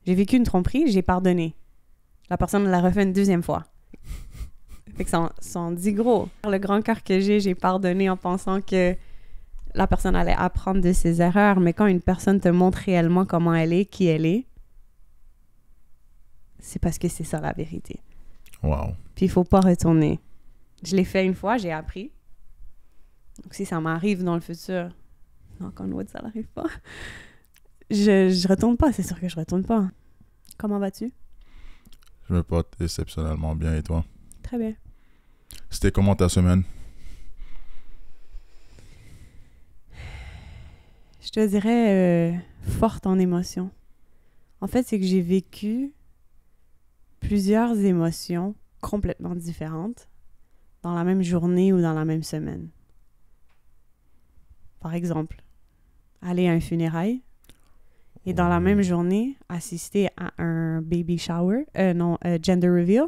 J'ai vécu une tromperie, j'ai pardonné. La personne l'a refait une deuxième fois. Fait que ça en dit gros. Le grand cœur que j'ai pardonné en pensant que la personne allait apprendre de ses erreurs. Mais quand une personne te montre réellement comment elle est, qui elle est, c'est parce que c'est ça la vérité. Wow. Puis il faut pas retourner. Je l'ai fait une fois, j'ai appris. Donc si ça m'arrive dans le futur, non, quand ça n'arrive pas, je retourne pas, c'est sûr que je retourne pas. Comment vas-tu? Je me porte exceptionnellement bien, et toi? Très bien. C'était comment ta semaine? Je te dirais forte en émotions. En fait, c'est que j'ai vécu plusieurs émotions complètement différentes dans la même journée ou dans la même semaine. Par exemple, aller à un funérail et dans la même journée, assister à un baby shower, gender reveal.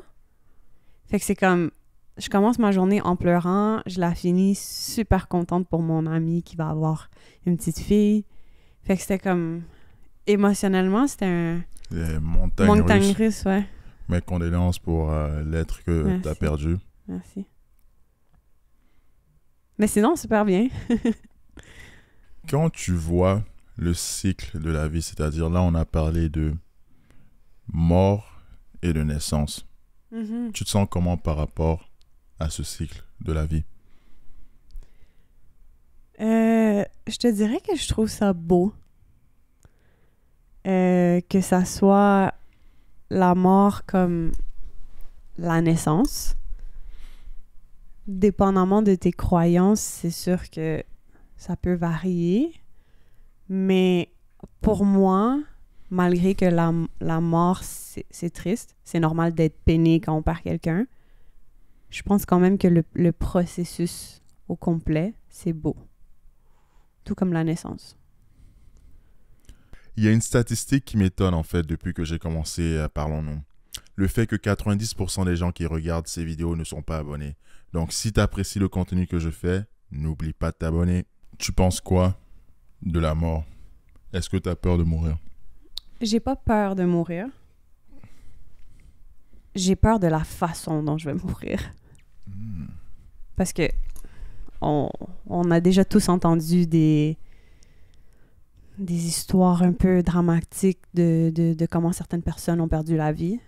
Fait que c'est comme, je commence ma journée en pleurant, je la finis super contente pour mon amie qui va avoir une petite fille. Fait que c'était comme, émotionnellement, c'était un montagne russe, ouais. Mes condoléances pour l'être que tu as perdu. Merci. Mais sinon, super bien. Quand tu vois le cycle de la vie, c'est-à-dire là, on a parlé de mort et de naissance. Mm-hmm. Tu te sens comment par rapport à ce cycle de la vie? Je te dirais que je trouve ça beau. Que ça soit la mort comme la naissance. Dépendamment de tes croyances, c'est sûr que ça peut varier. Mais pour moi, malgré que la mort, c'est triste, c'est normal d'être peiné quand on perd quelqu'un, je pense quand même que le processus au complet, c'est beau. Tout comme la naissance. Il y a une statistique qui m'étonne en fait depuis que j'ai commencé Parlons-nous. Le fait que 90% des gens qui regardent ces vidéos ne sont pas abonnés. Donc si tu apprécies le contenu que je fais, n'oublie pas de t'abonner. Tu penses quoi de la mort? Est-ce que tu as peur de mourir? J'ai pas peur de mourir. J'ai peur de la façon dont je vais mourir. Parce que on a déjà tous entendu des histoires un peu dramatiques de comment certaines personnes ont perdu la vie.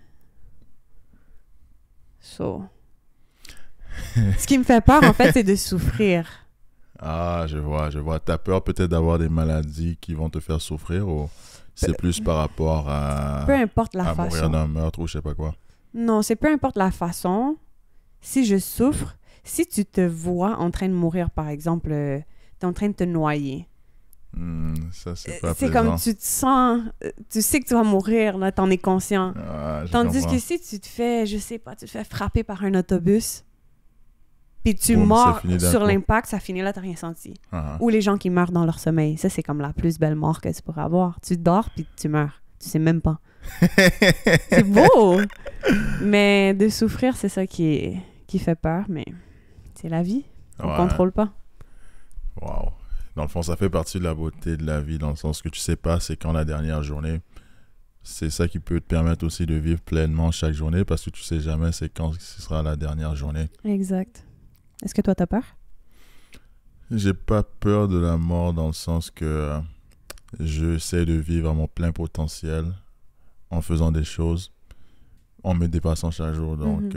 So. Ce qui me fait peur, en fait, c'est de souffrir. Ah, je vois. T'as peur peut-être d'avoir des maladies qui vont te faire souffrir ou c'est plus par rapport à... Peu importe la façon. mourir d'un meurtre ou je sais pas quoi. Non, c'est peu importe la façon. Si je souffre, si tu te vois en train de mourir, par exemple, t'es en train de te noyer. Ça, c'est pas c'est plaisant. comme tu te sens... tu sais que tu vas mourir, là, t'en es conscient. Tandis que si tu te fais, je sais pas, tu te fais frapper par un autobus, puis tu mords sur l'impact, ça finit là, t'as rien senti. Ou les gens qui meurent dans leur sommeil. Ça, c'est comme la plus belle mort que tu pourrais avoir. Tu dors, puis tu meurs. Tu sais même pas. C'est beau! Mais de souffrir, c'est ça qui fait peur, mais c'est la vie. On contrôle pas. Wow. Dans le fond, ça fait partie de la beauté de la vie, dans le sens que tu sais pas, c'est quand la dernière journée. C'est ça qui peut te permettre aussi de vivre pleinement chaque journée, parce que tu sais jamais c'est quand ce sera la dernière journée. Exact. Est-ce que toi, t'as peur? J'ai pas peur de la mort dans le sens que j'essaie de vivre à mon plein potentiel en faisant des choses, en me dépassant chaque jour. Donc,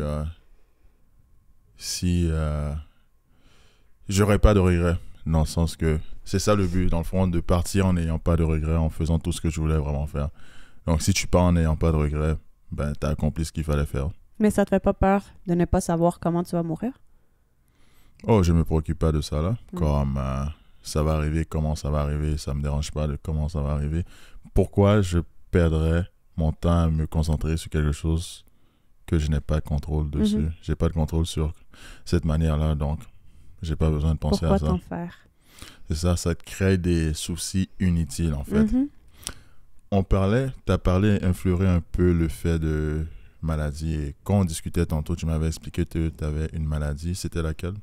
si j'aurais pas de regrets, dans le sens que c'est ça le but, dans le fond, de partir en n'ayant pas de regrets, en faisant tout ce que je voulais vraiment faire. Donc, si tu pars en n'ayant pas de regrets, ben, t'as accompli ce qu'il fallait faire. Mais ça te fait pas peur de ne pas savoir comment tu vas mourir? Oh, je me préoccupe pas de ça, là. Comme ça va arriver, comment ça va arriver, ça me dérange pas de comment ça va arriver. Pourquoi je perdrais mon temps à me concentrer sur quelque chose que je n'ai pas de contrôle dessus? J'ai pas de contrôle sur cette manière-là, donc j'ai pas besoin de penser à ça. Pourquoi t'en faire? C'est ça, ça te crée des soucis inutiles, en fait. T'as parlé, influer un peu le fait de maladie. Et quand on discutait tantôt, tu m'avais expliqué que tu avais une maladie. C'était laquelle?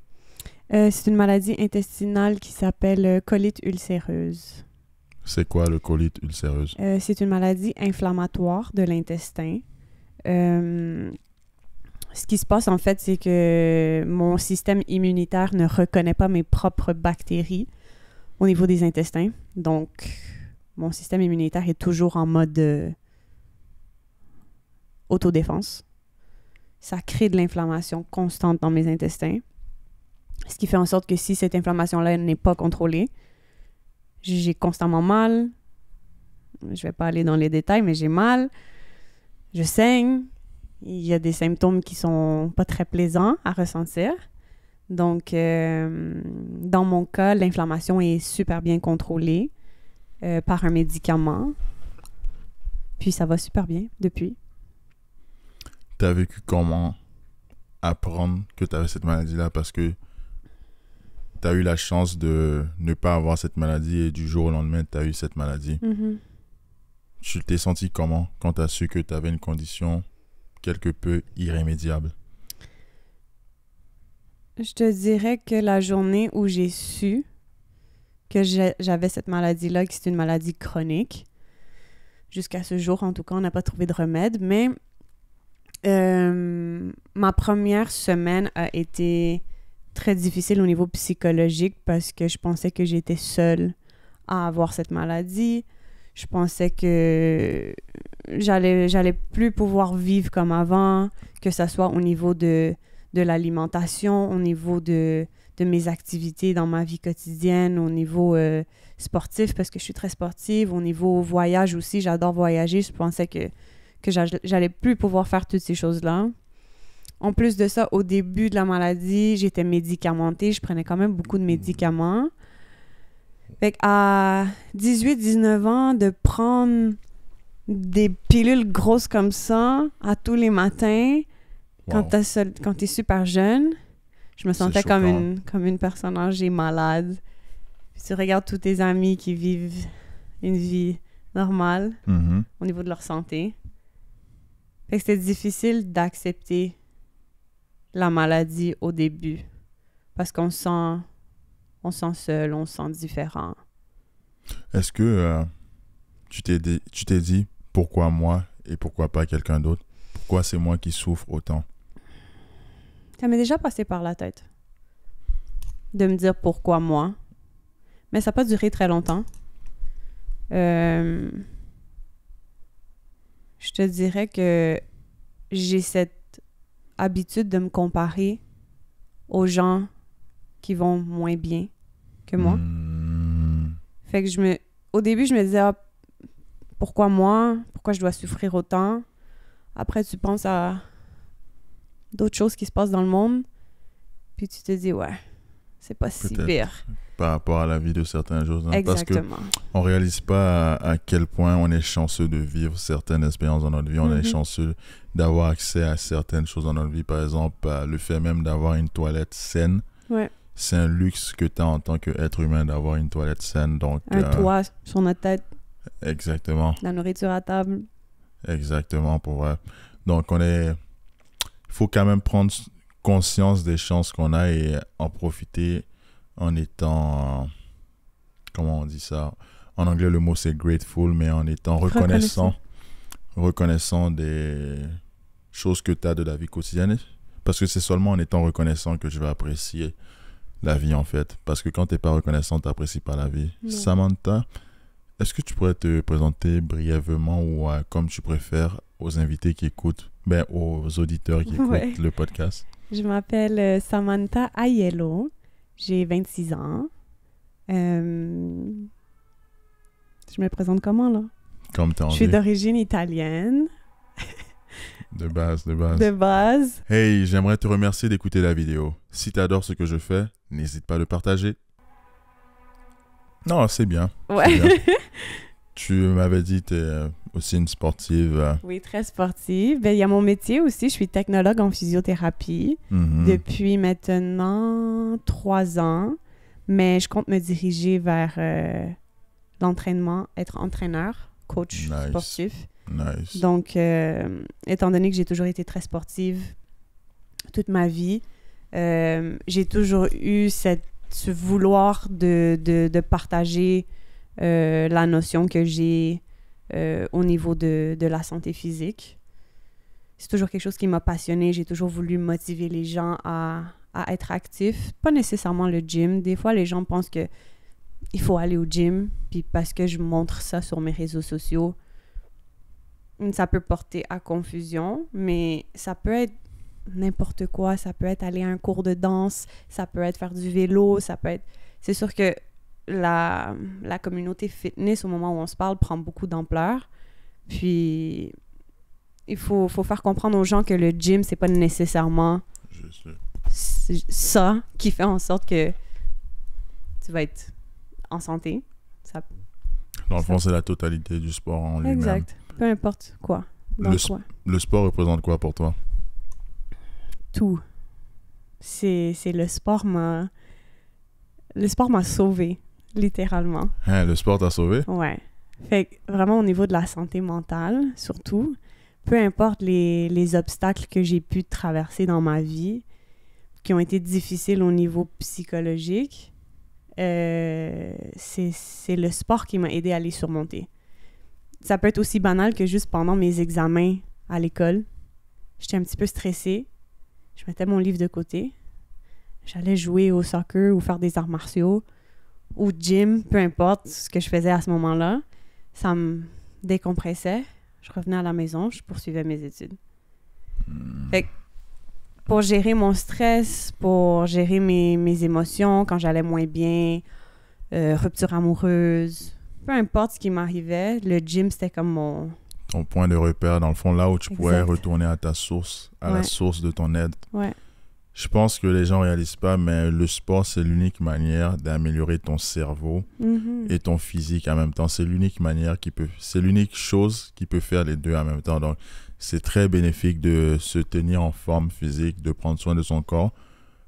C'est une maladie intestinale qui s'appelle colite ulcéreuse. C'est quoi le colite ulcéreuse? C'est une maladie inflammatoire de l'intestin. Ce qui se passe, en fait, c'est que mon système immunitaire ne reconnaît pas mes propres bactéries au niveau des intestins. Donc, mon système immunitaire est toujours en mode autodéfense. Ça crée de l'inflammation constante dans mes intestins. Ce qui fait en sorte que si cette inflammation-là n'est pas contrôlée, j'ai constamment mal. Je vais pas aller dans les détails, mais j'ai mal. Je saigne. Il y a des symptômes qui sont pas très plaisants à ressentir. Donc, dans mon cas, l'inflammation est super bien contrôlée par un médicament. Puis ça va super bien depuis. Tu as vécu comment apprendre que tu avais cette maladie-là? Parce que tu as eu la chance de ne pas avoir cette maladie et du jour au lendemain, tu as eu cette maladie. Mm-hmm. Tu t'es senti comment quand tu as su que tu avais une condition quelque peu irrémédiable? Je te dirais que la journée où j'ai su que j'avais cette maladie-là, que c'est une maladie chronique, jusqu'à ce jour, en tout cas, on n'a pas trouvé de remède, mais ma première semaine a été très difficile au niveau psychologique parce que je pensais que j'étais seule à avoir cette maladie. Je pensais que j'allais plus pouvoir vivre comme avant, que ce soit au niveau de l'alimentation, au niveau de mes activités dans ma vie quotidienne, au niveau sportif, parce que je suis très sportive, au niveau voyage aussi, j'adore voyager. Je pensais que j'allais plus pouvoir faire toutes ces choses-là. En plus de ça, au début de la maladie, j'étais médicamentée. Je prenais quand même beaucoup de médicaments. Fait qu'à 18-19 ans, de prendre des pilules grosses comme ça à tous les matins, wow. Quand t'es super jeune, je me sentais comme une personne âgée malade. Puis tu regardes tous tes amis qui vivent une vie normale au niveau de leur santé. Fait que c'était difficile d'accepter la maladie au début parce qu'on se sent seul, on se sent différent. Est-ce que tu t'es dit pourquoi moi et pourquoi pas quelqu'un d'autre? Pourquoi c'est moi qui souffre autant? Ça m'est déjà passé par la tête de me dire pourquoi moi. Mais ça n'a pas duré très longtemps. Je te dirais que j'ai cette habitude de me comparer aux gens qui vont moins bien que moi. Fait que au début, je me disais pourquoi moi? Pourquoi je dois souffrir autant? Après, tu penses à d'autres choses qui se passent dans le monde, puis tu te dis, ouais, c'est pas si pire. Par rapport à la vie de certaines choses. Hein? Exactement. Parce qu'on réalise pas à quel point on est chanceux de vivre certaines expériences dans notre vie. On est chanceux d'avoir accès à certaines choses dans notre vie. Par exemple, le fait même d'avoir une toilette saine. Ouais. C'est un luxe que tu as en tant qu'être humain d'avoir une toilette saine. Donc, un toit sur notre tête. Exactement. La nourriture à table. Exactement. Donc, il faut quand même prendre conscience des chances qu'on a et en profiter en étant, comment on dit ça? En anglais, le mot c'est grateful, mais en étant reconnaissant des choses que tu as de la vie quotidienne. Parce que c'est seulement en étant reconnaissant que je vais apprécier la vie, en fait. Parce que quand tu n'es pas reconnaissant, tu n'apprécies pas la vie. Non. Samantha, est-ce que tu pourrais te présenter brièvement ou comme tu préfères aux invités qui écoutent, aux auditeurs qui écoutent le podcast? Je m'appelle Samantha Aiello. J'ai 26 ans. Je me présente comment, là? Comme t'as envie. Je suis d'origine italienne. De base. Hey, j'aimerais te remercier d'écouter la vidéo. Si tu adores ce que je fais, n'hésite pas à le partager. Non, c'est bien. Ouais. C'est bien. Tu m'avais dit que tu es aussi une sportive. Oui, très sportive. Il y a mon métier aussi. Je suis technologue en physiothérapie depuis maintenant 3 ans. Mais je compte me diriger vers l'entraînement, être entraîneur, coach sportif. Nice. Donc, étant donné que j'ai toujours été très sportive toute ma vie, j'ai toujours eu ce vouloir de partager la notion que j'ai au niveau de la santé physique. C'est toujours quelque chose qui m'a passionnée. J'ai toujours voulu motiver les gens à être actifs. Pas nécessairement le gym. Des fois, les gens pensent que il faut aller au gym, puis parce que je montre ça sur mes réseaux sociaux, ça peut porter à confusion, mais ça peut être n'importe quoi. Ça peut être aller à un cours de danse, ça peut être faire du vélo, ça peut être... C'est sûr que la communauté fitness, au moment où on se parle, prend beaucoup d'ampleur. Puis, il faut faire comprendre aux gens que le gym, c'est pas nécessairement ça qui fait en sorte que tu vas être en santé. Dans le fond, c'est la totalité du sport en lui-même. Exact. Peu importe quoi. Le sport représente quoi pour toi? Tout. C'est le sport m'a sauvé, littéralement. Hein, le sport t'a sauvé? Ouais. Fait que vraiment au niveau de la santé mentale, surtout, peu importe les obstacles que j'ai pu traverser dans ma vie, qui ont été difficiles au niveau psychologique, c'est le sport qui m'a aidé à les surmonter. Ça peut être aussi banal que juste pendant mes examens à l'école. J'étais un petit peu stressée. Je mettais mon livre de côté. J'allais jouer au soccer ou faire des arts martiaux ou gym, peu importe ce que je faisais à ce moment-là. Ça me décompressait. Je revenais à la maison, je poursuivais mes études. Fait que pour gérer mon stress, pour gérer mes émotions quand j'allais moins bien, rupture amoureuse, peu importe ce qui m'arrivait, le gym, c'était comme ton point de repère, dans le fond, là où tu pourrais retourner à ta source, la source de ton aide. Ouais. Je pense que les gens ne réalisent pas, mais le sport, c'est l'unique manière d'améliorer ton cerveau et ton physique en même temps. C'est l'unique chose qui peut faire les deux en même temps. Donc, c'est très bénéfique de se tenir en forme physique, de prendre soin de son corps,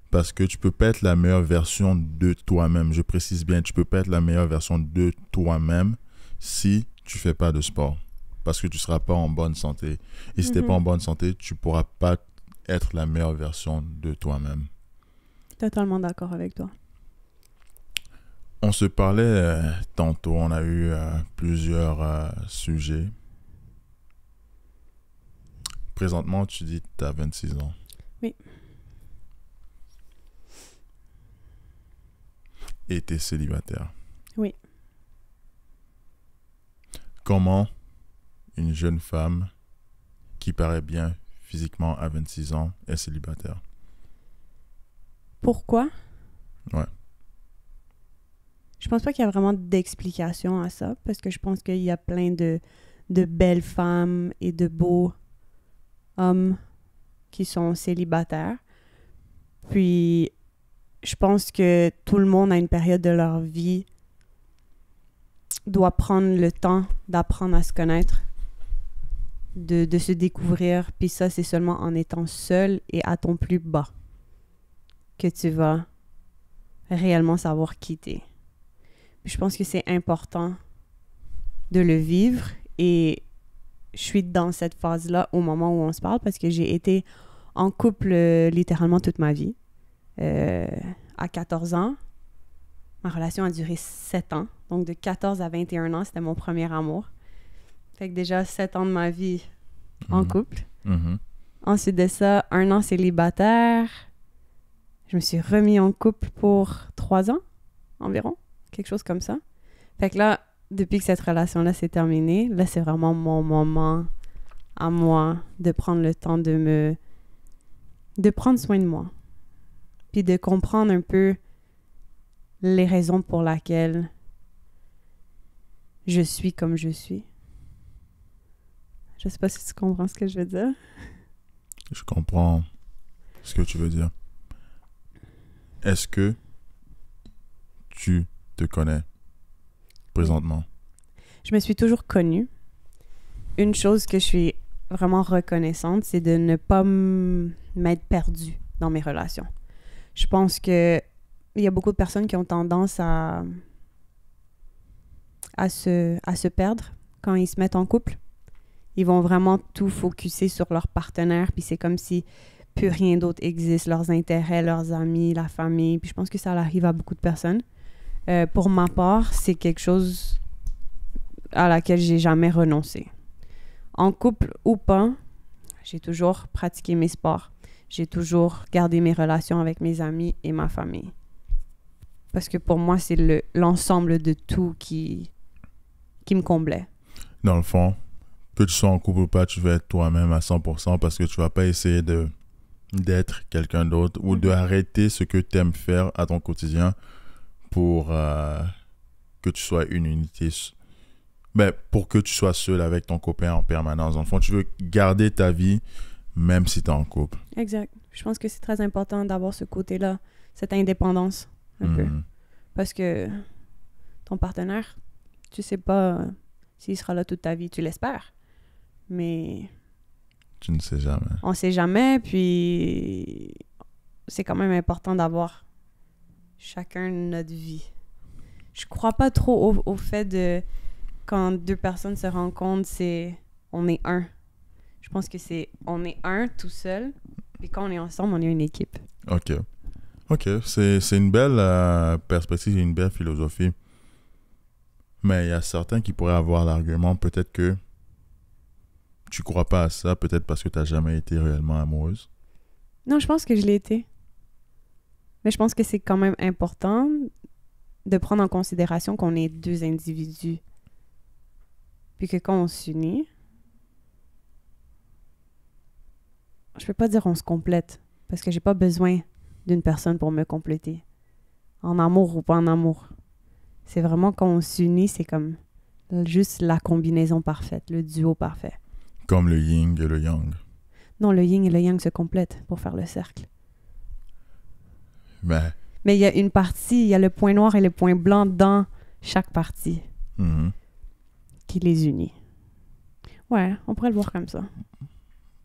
parce que tu peux pas être la meilleure version de toi-même. Je précise bien, tu peux pas être la meilleure version de toi-même si tu fais pas de sport, parce que tu seras pas en bonne santé. Et si tu n'es pas en bonne santé, tu pourras pas être la meilleure version de toi-même. Totalement d'accord avec toi. On se parlait tantôt, on a eu plusieurs sujets. Présentement, tu dis que tu as 26 ans. Oui. Et tu es célibataire. Oui. Comment une jeune femme qui paraît bien physiquement à 26 ans est célibataire? Pourquoi? Ouais. Je pense pas qu'il y a vraiment d'explication à ça, parce que je pense qu'il y a plein de belles femmes et de beaux hommes qui sont célibataires. Puis, je pense que tout le monde, à une période de leur vie, doit prendre le temps d'apprendre à se connaître, de se découvrir. Puis ça, c'est seulement en étant seul et à ton plus bas que tu vas réellement savoir qui t'es. Je pense que c'est important de le vivre, et je suis dans cette phase-là au moment où on se parle, parce que j'ai été en couple littéralement toute ma vie. À 14 ans, ma relation a duré 7 ans. Donc de 14 à 21 ans, c'était mon premier amour. Fait que déjà 7 ans de ma vie en couple. Ensuite de ça, 1 an célibataire. Je me suis remis en couple pour 3 ans environ. Quelque chose comme ça. Fait que là, depuis que cette relation-là s'est terminée, là, c'est vraiment mon moment à moi de prendre le temps de prendre soin de moi. Puis de comprendre un peu les raisons pour lesquelles je suis comme je suis. Je sais pas si tu comprends ce que je veux dire. Je comprends ce que tu veux dire. Est-ce que tu te connais présentement? Je me suis toujours connue. Une chose que je suis vraiment reconnaissante, c'est de ne pas m'être perdue dans mes relations. Je pense que il y a beaucoup de personnes qui ont tendance à se perdre quand ils se mettent en couple. Ils vont vraiment tout focusser sur leur partenaire, puis c'est comme si plus rien d'autre existe, leurs intérêts, leurs amis, la famille. Puis je pense que ça arrive à beaucoup de personnes. Pour ma part, c'est quelque chose à laquelle j'ai jamais renoncé. En couple ou pas, j'ai toujours pratiqué mes sports. J'ai toujours gardé mes relations avec mes amis et ma famille. Parce que pour moi, c'est l'ensemble de tout qui me comblait. Dans le fond, que tu sois en couple ou pas, tu veux être toi-même à 100% parce que tu vas pas essayer d'être quelqu'un d'autre ou d'arrêter ce que tu aimes faire à ton quotidien pour que tu sois une unité. Ben, pour que tu sois seul avec ton copain en permanence. Dans le fond, tu veux garder ta vie même si tu es en couple. Exact. Je pense que c'est très important d'avoir ce côté-là, cette indépendance un peu. Parce que ton partenaire, tu sais pas s'il sera là toute ta vie. Tu l'espères. Mais... tu ne sais jamais. On sait jamais, puis c'est quand même important d'avoir chacun notre vie. Je crois pas trop au fait de quand deux personnes se rencontrent, on est un. Je pense que on est un tout seul, puis quand on est ensemble, on est une équipe. OK. C'est une belle perspective et une belle philosophie. Mais il y a certains qui pourraient avoir l'argument, peut-être que tu crois pas à ça, peut-être parce que tu n'as jamais été réellement amoureuse. Non, je pense que je l'ai été. Mais je pense que c'est quand même important de prendre en considération qu'on est deux individus. Puis que quand on s'unit, je peux pas dire on se complète, parce que j'ai pas besoin d'une personne pour me compléter. En amour ou pas en amour. C'est vraiment quand on s'unit, c'est comme juste la combinaison parfaite, le duo parfait. Comme le yin et le yang. Non, le yin et le yang se complètent pour faire le cercle. Mais il y a une partie, il y a le point noir et le point blanc dans chaque partie qui les unit. Ouais, on pourrait le voir comme ça.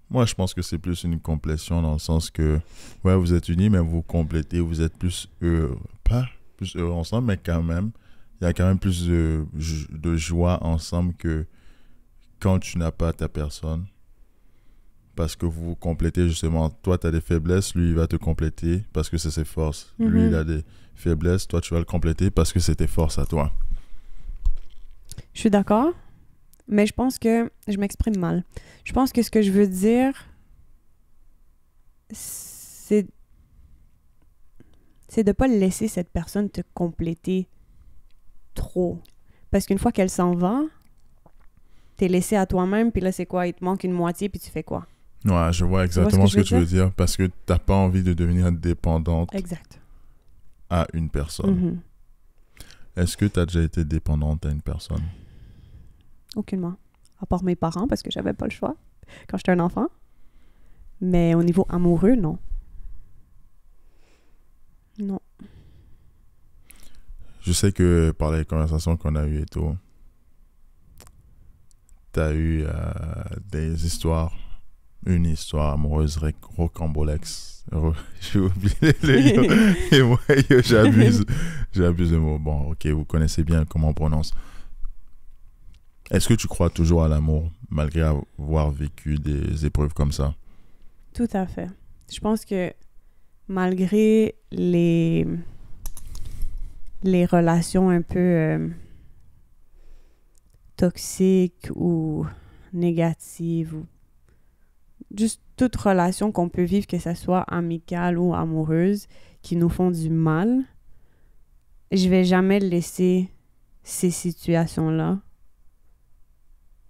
Moi, je pense que c'est plus une complétion dans le sens que, ouais, vous êtes unis, mais vous complétez, vous êtes plus heureux. Pas plus heureux ensemble, mais quand même, il y a quand même plus de joie ensemble que quand tu n'as pas ta personne. Parce que vous vous complétez justement. Toi, tu as des faiblesses, lui, il va te compléter parce que c'est ses forces. Lui, il a des faiblesses, toi, tu vas le compléter parce que c'est tes forces à toi. Je suis d'accord, mais je pense que je m'exprime mal. Je pense que ce que je veux dire, c'est de ne pas laisser cette personne te compléter trop. Parce qu'une fois qu'elle s'en va, t'es laissé à toi-même, puis là, c'est quoi? Il te manque une moitié, puis tu fais quoi? Ouais, je vois exactement ce que tu veux dire. Parce que t'as pas envie de devenir dépendante à une personne. Est-ce que tu as déjà été dépendante à une personne? Aucunement. À part mes parents, parce que j'avais pas le choix quand j'étais un enfant. Mais au niveau amoureux, non. Non. Je sais que par les conversations qu'on a eues et tout, tu as eu des histoires, une histoire amoureuse rocambolex. J'ai oublié les mots. Et moi, j'abuse de mots. Bon, ok, vous connaissez bien comment on prononce. Est-ce que tu crois toujours à l'amour, malgré avoir vécu des épreuves comme ça? Tout à fait. Je pense que malgré les relations un peu toxiques ou négatives, ou juste toute relation qu'on peut vivre, que ce soit amicale ou amoureuse, qui nous font du mal, je vais jamais laisser ces situations-là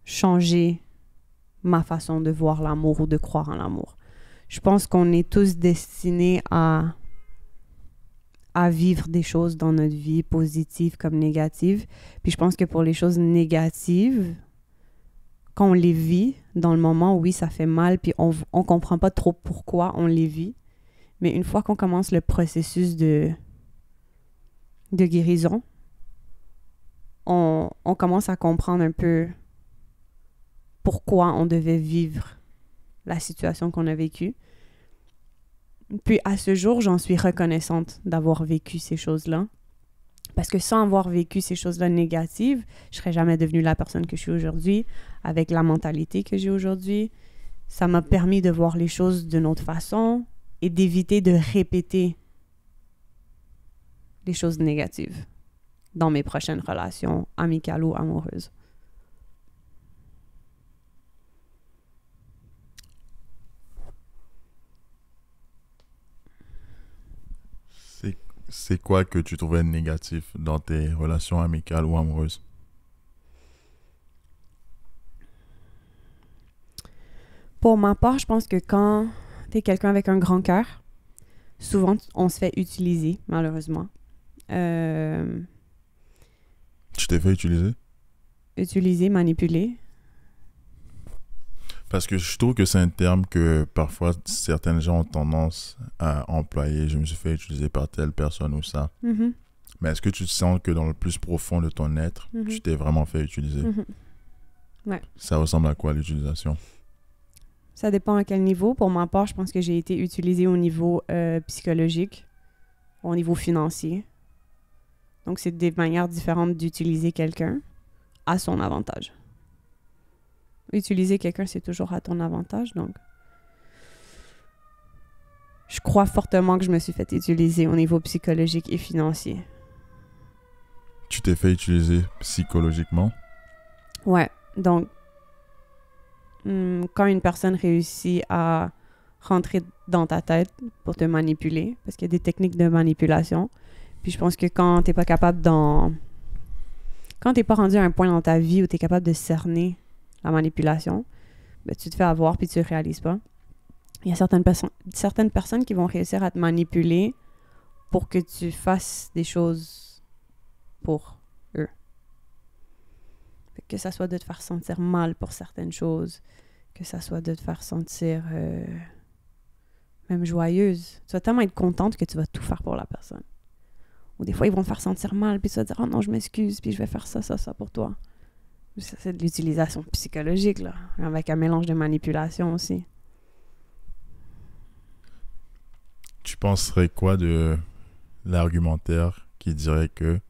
changer ma façon de voir l'amour ou de croire en l'amour. Je pense qu'on est tous destinés à vivre des choses dans notre vie, positives comme négatives. Puis je pense que pour les choses négatives, quand on les vit, dans le moment, oui, ça fait mal, puis on comprend pas trop pourquoi on les vit. Mais une fois qu'on commence le processus de guérison, on commence à comprendre un peu pourquoi on devait vivre la situation qu'on a vécue. Puis à ce jour, j'en suis reconnaissante d'avoir vécu ces choses-là. Parce que sans avoir vécu ces choses-là négatives, je serais jamais devenue la personne que je suis aujourd'hui, avec la mentalité que j'ai aujourd'hui. Ça m'a permis de voir les choses d'une autre façon et d'éviter de répéter les choses négatives. dans mes prochaines relations amicales ou amoureuses. C'est quoi que tu trouvais négatif dans tes relations amicales ou amoureuses? Pour ma part, je pense que quand t'es quelqu'un avec un grand cœur, souvent on se fait utiliser, malheureusement. Tu t'es fait utiliser? Utiliser, manipuler. Parce que je trouve que c'est un terme que parfois certaines gens ont tendance à employer. Je me suis fait utiliser par telle personne ou ça. Mm-hmm. Mais est-ce que tu te sens que dans le plus profond de ton être, tu t'es vraiment fait utiliser? Ouais. Ça ressemble à quoi l'utilisation? Ça dépend à quel niveau. Pour ma part, je pense que j'ai été utilisée au niveau psychologique, au niveau financier. Donc, c'est des manières différentes d'utiliser quelqu'un à son avantage. Utiliser quelqu'un, c'est toujours à ton avantage, donc... Je crois fortement que je me suis fait utiliser au niveau psychologique et financier. Tu t'es fait utiliser psychologiquement? Ouais, donc... quand une personne réussit à rentrer dans ta tête pour te manipuler, parce qu'il y a des techniques de manipulation, puis je pense que quand t'es pas capable quand t'es pas rendu à un point dans ta vie où t'es capable de cerner la manipulation, ben, tu te fais avoir puis tu le réalises pas. Il y a certaines personnes qui vont réussir à te manipuler pour que tu fasses des choses pour eux. Que ça soit de te faire sentir mal pour certaines choses, que ça soit de te faire sentir même joyeuse. Tu vas tellement être contente que tu vas tout faire pour la personne. Ou des fois, ils vont te faire sentir mal, puis tu vas dire « Oh non, je m'excuse, puis je vais faire ça pour toi. » Ça, c'est de l'utilisation psychologique, là, avec un mélange de manipulation aussi. Tu penserais quoi de l'argumentaire qui dirait que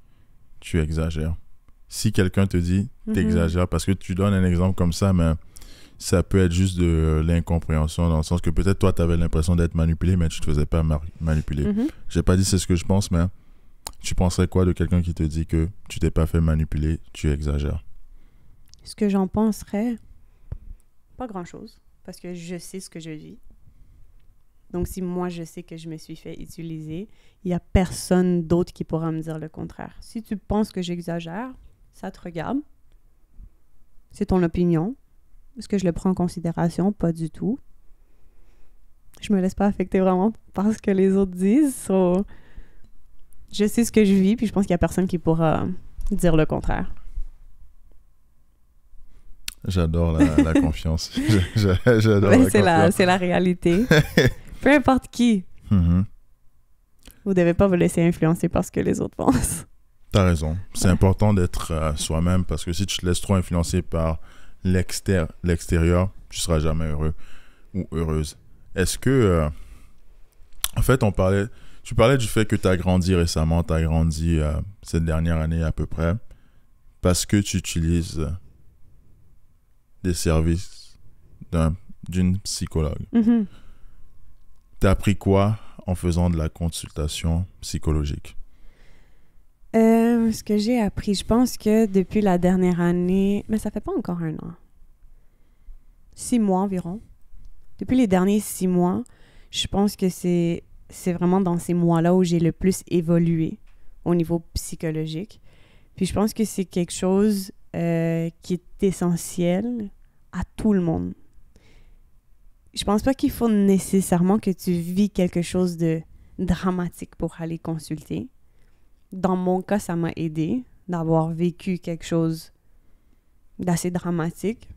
tu exagères? Si quelqu'un te dit t'exagères, parce que tu donnes un exemple comme ça, mais ça peut être juste de l'incompréhension, dans le sens que peut-être toi, tu avais l'impression d'être manipulé, mais tu ne te faisais pas manipuler. J'ai pas dit c'est ce que je pense, mais tu penserais quoi de quelqu'un qui te dit que tu t'es pas fait manipuler, tu exagères? Ce que j'en penserais, pas grand-chose, parce que je sais ce que je vis. Donc, si moi, je sais que je me suis fait utiliser, il n'y a personne d'autre qui pourra me dire le contraire. Si tu penses que j'exagère, ça te regarde. C'est ton opinion. Est-ce que je le prends en considération? Pas du tout. Je me laisse pas affecter vraiment par ce que les autres disent. So, je sais ce que je vis, puis je pense qu'il y a personne qui pourra dire le contraire. J'adore la confiance. J'adore la confiance. C'est la réalité. Peu importe qui. Vous devez pas vous laisser influencer par ce que les autres pensent. T'as raison. C'est important d'être soi-même, parce que si tu te laisses trop influencer par l'extérieur, tu seras jamais heureux ou heureuse. Est-ce que... en fait, tu parlais du fait que tu as grandi récemment, tu as grandi cette dernière année à peu près, parce que tu utilises des services d'une psychologue. T'as appris quoi en faisant de la consultation psychologique? Ce que j'ai appris, je pense que depuis la dernière année, mais ça fait pas encore 1 an. 6 mois environ. Depuis les derniers 6 mois, je pense que c'est vraiment dans ces mois-là où j'ai le plus évolué au niveau psychologique. Puis je pense que c'est quelque chose qui est essentiel à tout le monde. Je pense pas qu'il faut nécessairement que tu vis quelque chose de dramatique pour aller consulter. Dans mon cas, ça m'a aidé d'avoir vécu quelque chose d'assez dramatique,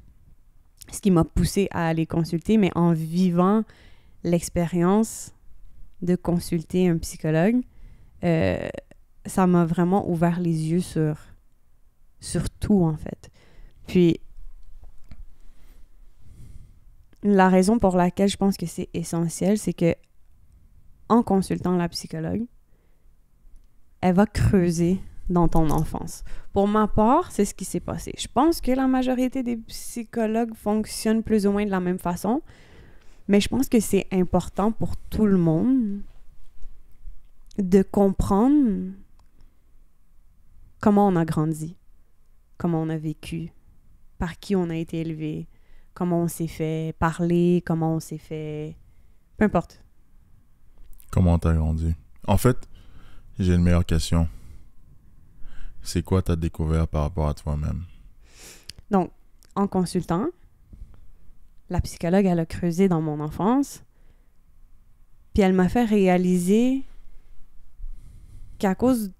ce qui m'a poussé à aller consulter, mais en vivant l'expérience de consulter un psychologue, ça m'a vraiment ouvert les yeux sur tout, en fait. Puis, la raison pour laquelle je pense que c'est essentiel, c'est que en consultant la psychologue, elle va creuser dans ton enfance. Pour ma part, c'est ce qui s'est passé. Je pense que la majorité des psychologues fonctionnent plus ou moins de la même façon, mais je pense que c'est important pour tout le monde de comprendre comment on a grandi, comment on a vécu, par qui on a été élevé, comment on s'est fait parler, comment on s'est fait... Peu importe. Comment t'as grandi? En fait, j'ai une meilleure question. C'est quoi t'as découvert par rapport à toi-même? Donc, en consultant, la psychologue, elle a creusé dans mon enfance, puis elle m'a fait réaliser qu'à cause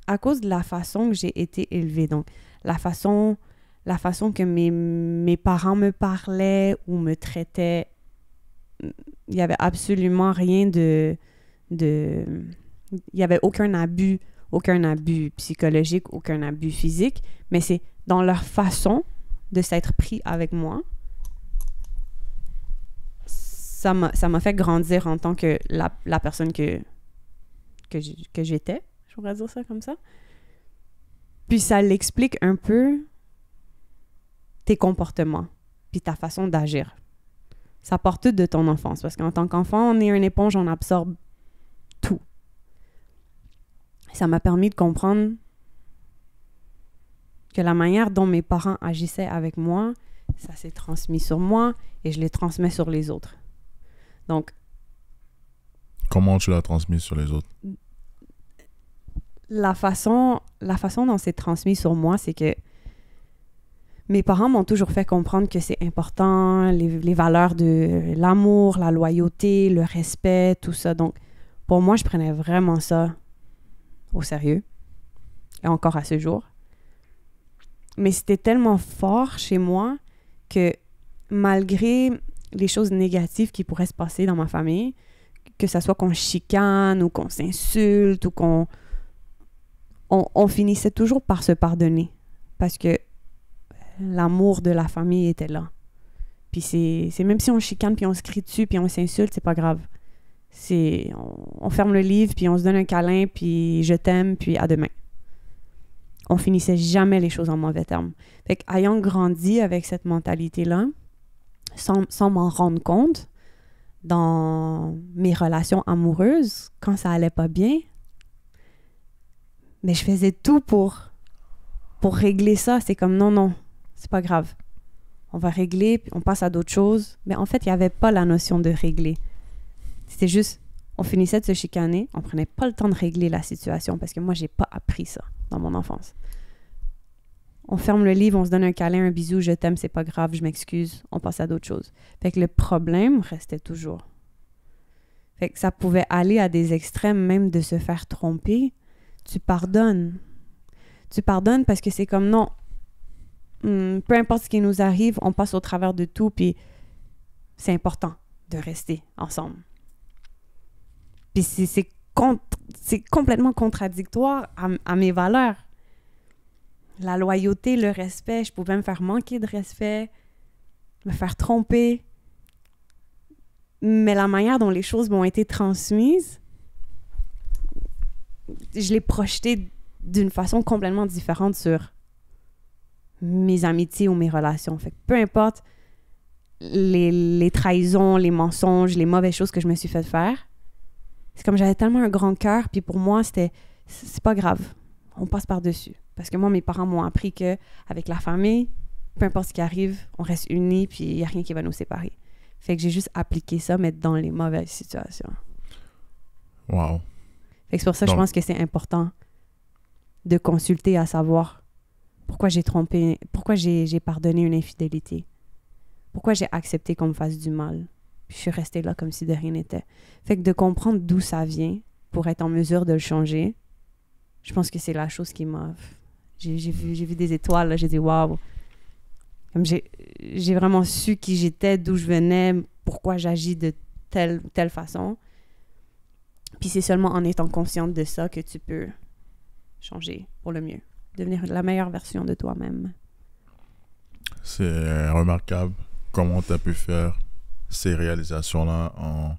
de la façon que j'ai été élevée, donc la façon que mes parents me parlaient ou me traitaient, il n'y avait absolument rien il n'y avait aucun abus psychologique, aucun abus physique, mais c'est dans leur façon de s'être pris avec moi. Ça m'a fait grandir en tant que la personne que j'étais, je pourrais dire ça comme ça. Puis ça l'explique un peu tes comportements, puis ta façon d'agir. Ça part tout de ton enfance, parce qu'en tant qu'enfant, on est une éponge, on absorbe tout. Ça m'a permis de comprendre que la manière dont mes parents agissaient avec moi, ça s'est transmis sur moi et je les transmets sur les autres. Donc... Comment tu l'as transmis sur les autres? La façon dont c'est transmis sur moi, c'est que mes parents m'ont toujours fait comprendre que c'est important, les valeurs de l'amour, la loyauté, le respect, tout ça. Donc, pour moi, je prenais vraiment ça au sérieux. Et encore à ce jour. Mais c'était tellement fort chez moi que malgré les choses négatives qui pourraient se passer dans ma famille, que ça soit qu'on chicane ou qu'on s'insulte ou qu'on... On finissait toujours par se pardonner. Parce que l'amour de la famille était là. Puis c'est même si on chicane, puis on se crie dessus, puis on s'insulte, c'est pas grave. On ferme le livre, puis on se donne un câlin, puis je t'aime, puis à demain. On finissait jamais les choses en mauvais termes. Fait qu'ayant grandi avec cette mentalité-là, sans m'en rendre compte, dans mes relations amoureuses, quand ça allait pas bien, mais je faisais tout pour régler ça. C'est comme non, c'est pas grave. On va régler, puis on passe à d'autres choses. Mais en fait, il n'y avait pas la notion de régler. C'était juste, on finissait de se chicaner, on prenait pas le temps de régler la situation parce que moi, j'ai pas appris ça dans mon enfance. On ferme le livre, on se donne un câlin, un bisou, je t'aime, c'est pas grave, je m'excuse, on passe à d'autres choses. Fait que le problème restait toujours. Fait que ça pouvait aller à des extrêmes, même de se faire tromper. Tu pardonnes. Tu pardonnes parce que c'est comme non. Peu importe ce qui nous arrive, on passe au travers de tout, puis c'est important de rester ensemble. Puis c'est complètement contradictoire à mes valeurs. La loyauté, le respect, je pouvais me faire manquer de respect, me faire tromper. Mais la manière dont les choses m'ont été transmises, je l'ai projeté d'une façon complètement différente sur mes amitiés ou mes relations. Fait que peu importe les trahisons, les mensonges, les mauvaises choses que je me suis fait faire, c'est comme j'avais tellement un grand cœur, puis pour moi, c'est pas grave. On passe par-dessus. Parce que moi, mes parents m'ont appris qu'avec la famille, peu importe ce qui arrive, on reste unis, puis il n'y a rien qui va nous séparer. Fait que j'ai juste appliqué ça, mais dans les mauvaises situations. Wow. Fait que c'est pour ça que je pense que c'est important de consulter à savoir pourquoi j'ai trompé, pourquoi j'ai pardonné une infidélité, pourquoi j'ai accepté qu'on me fasse du mal. Puis je suis restée là comme si de rien n'était. Fait que de comprendre d'où ça vient pour être en mesure de le changer, je pense que c'est la chose qui m'a... J'ai vu des étoiles, là, j'ai dit « Wow ». Comme j'ai vraiment su qui j'étais, d'où je venais, pourquoi j'agis de telle façon. Puis c'est seulement en étant consciente de ça que tu peux changer pour le mieux, devenir la meilleure version de toi-même. C'est remarquable comment tu as pu faire ces réalisations-là en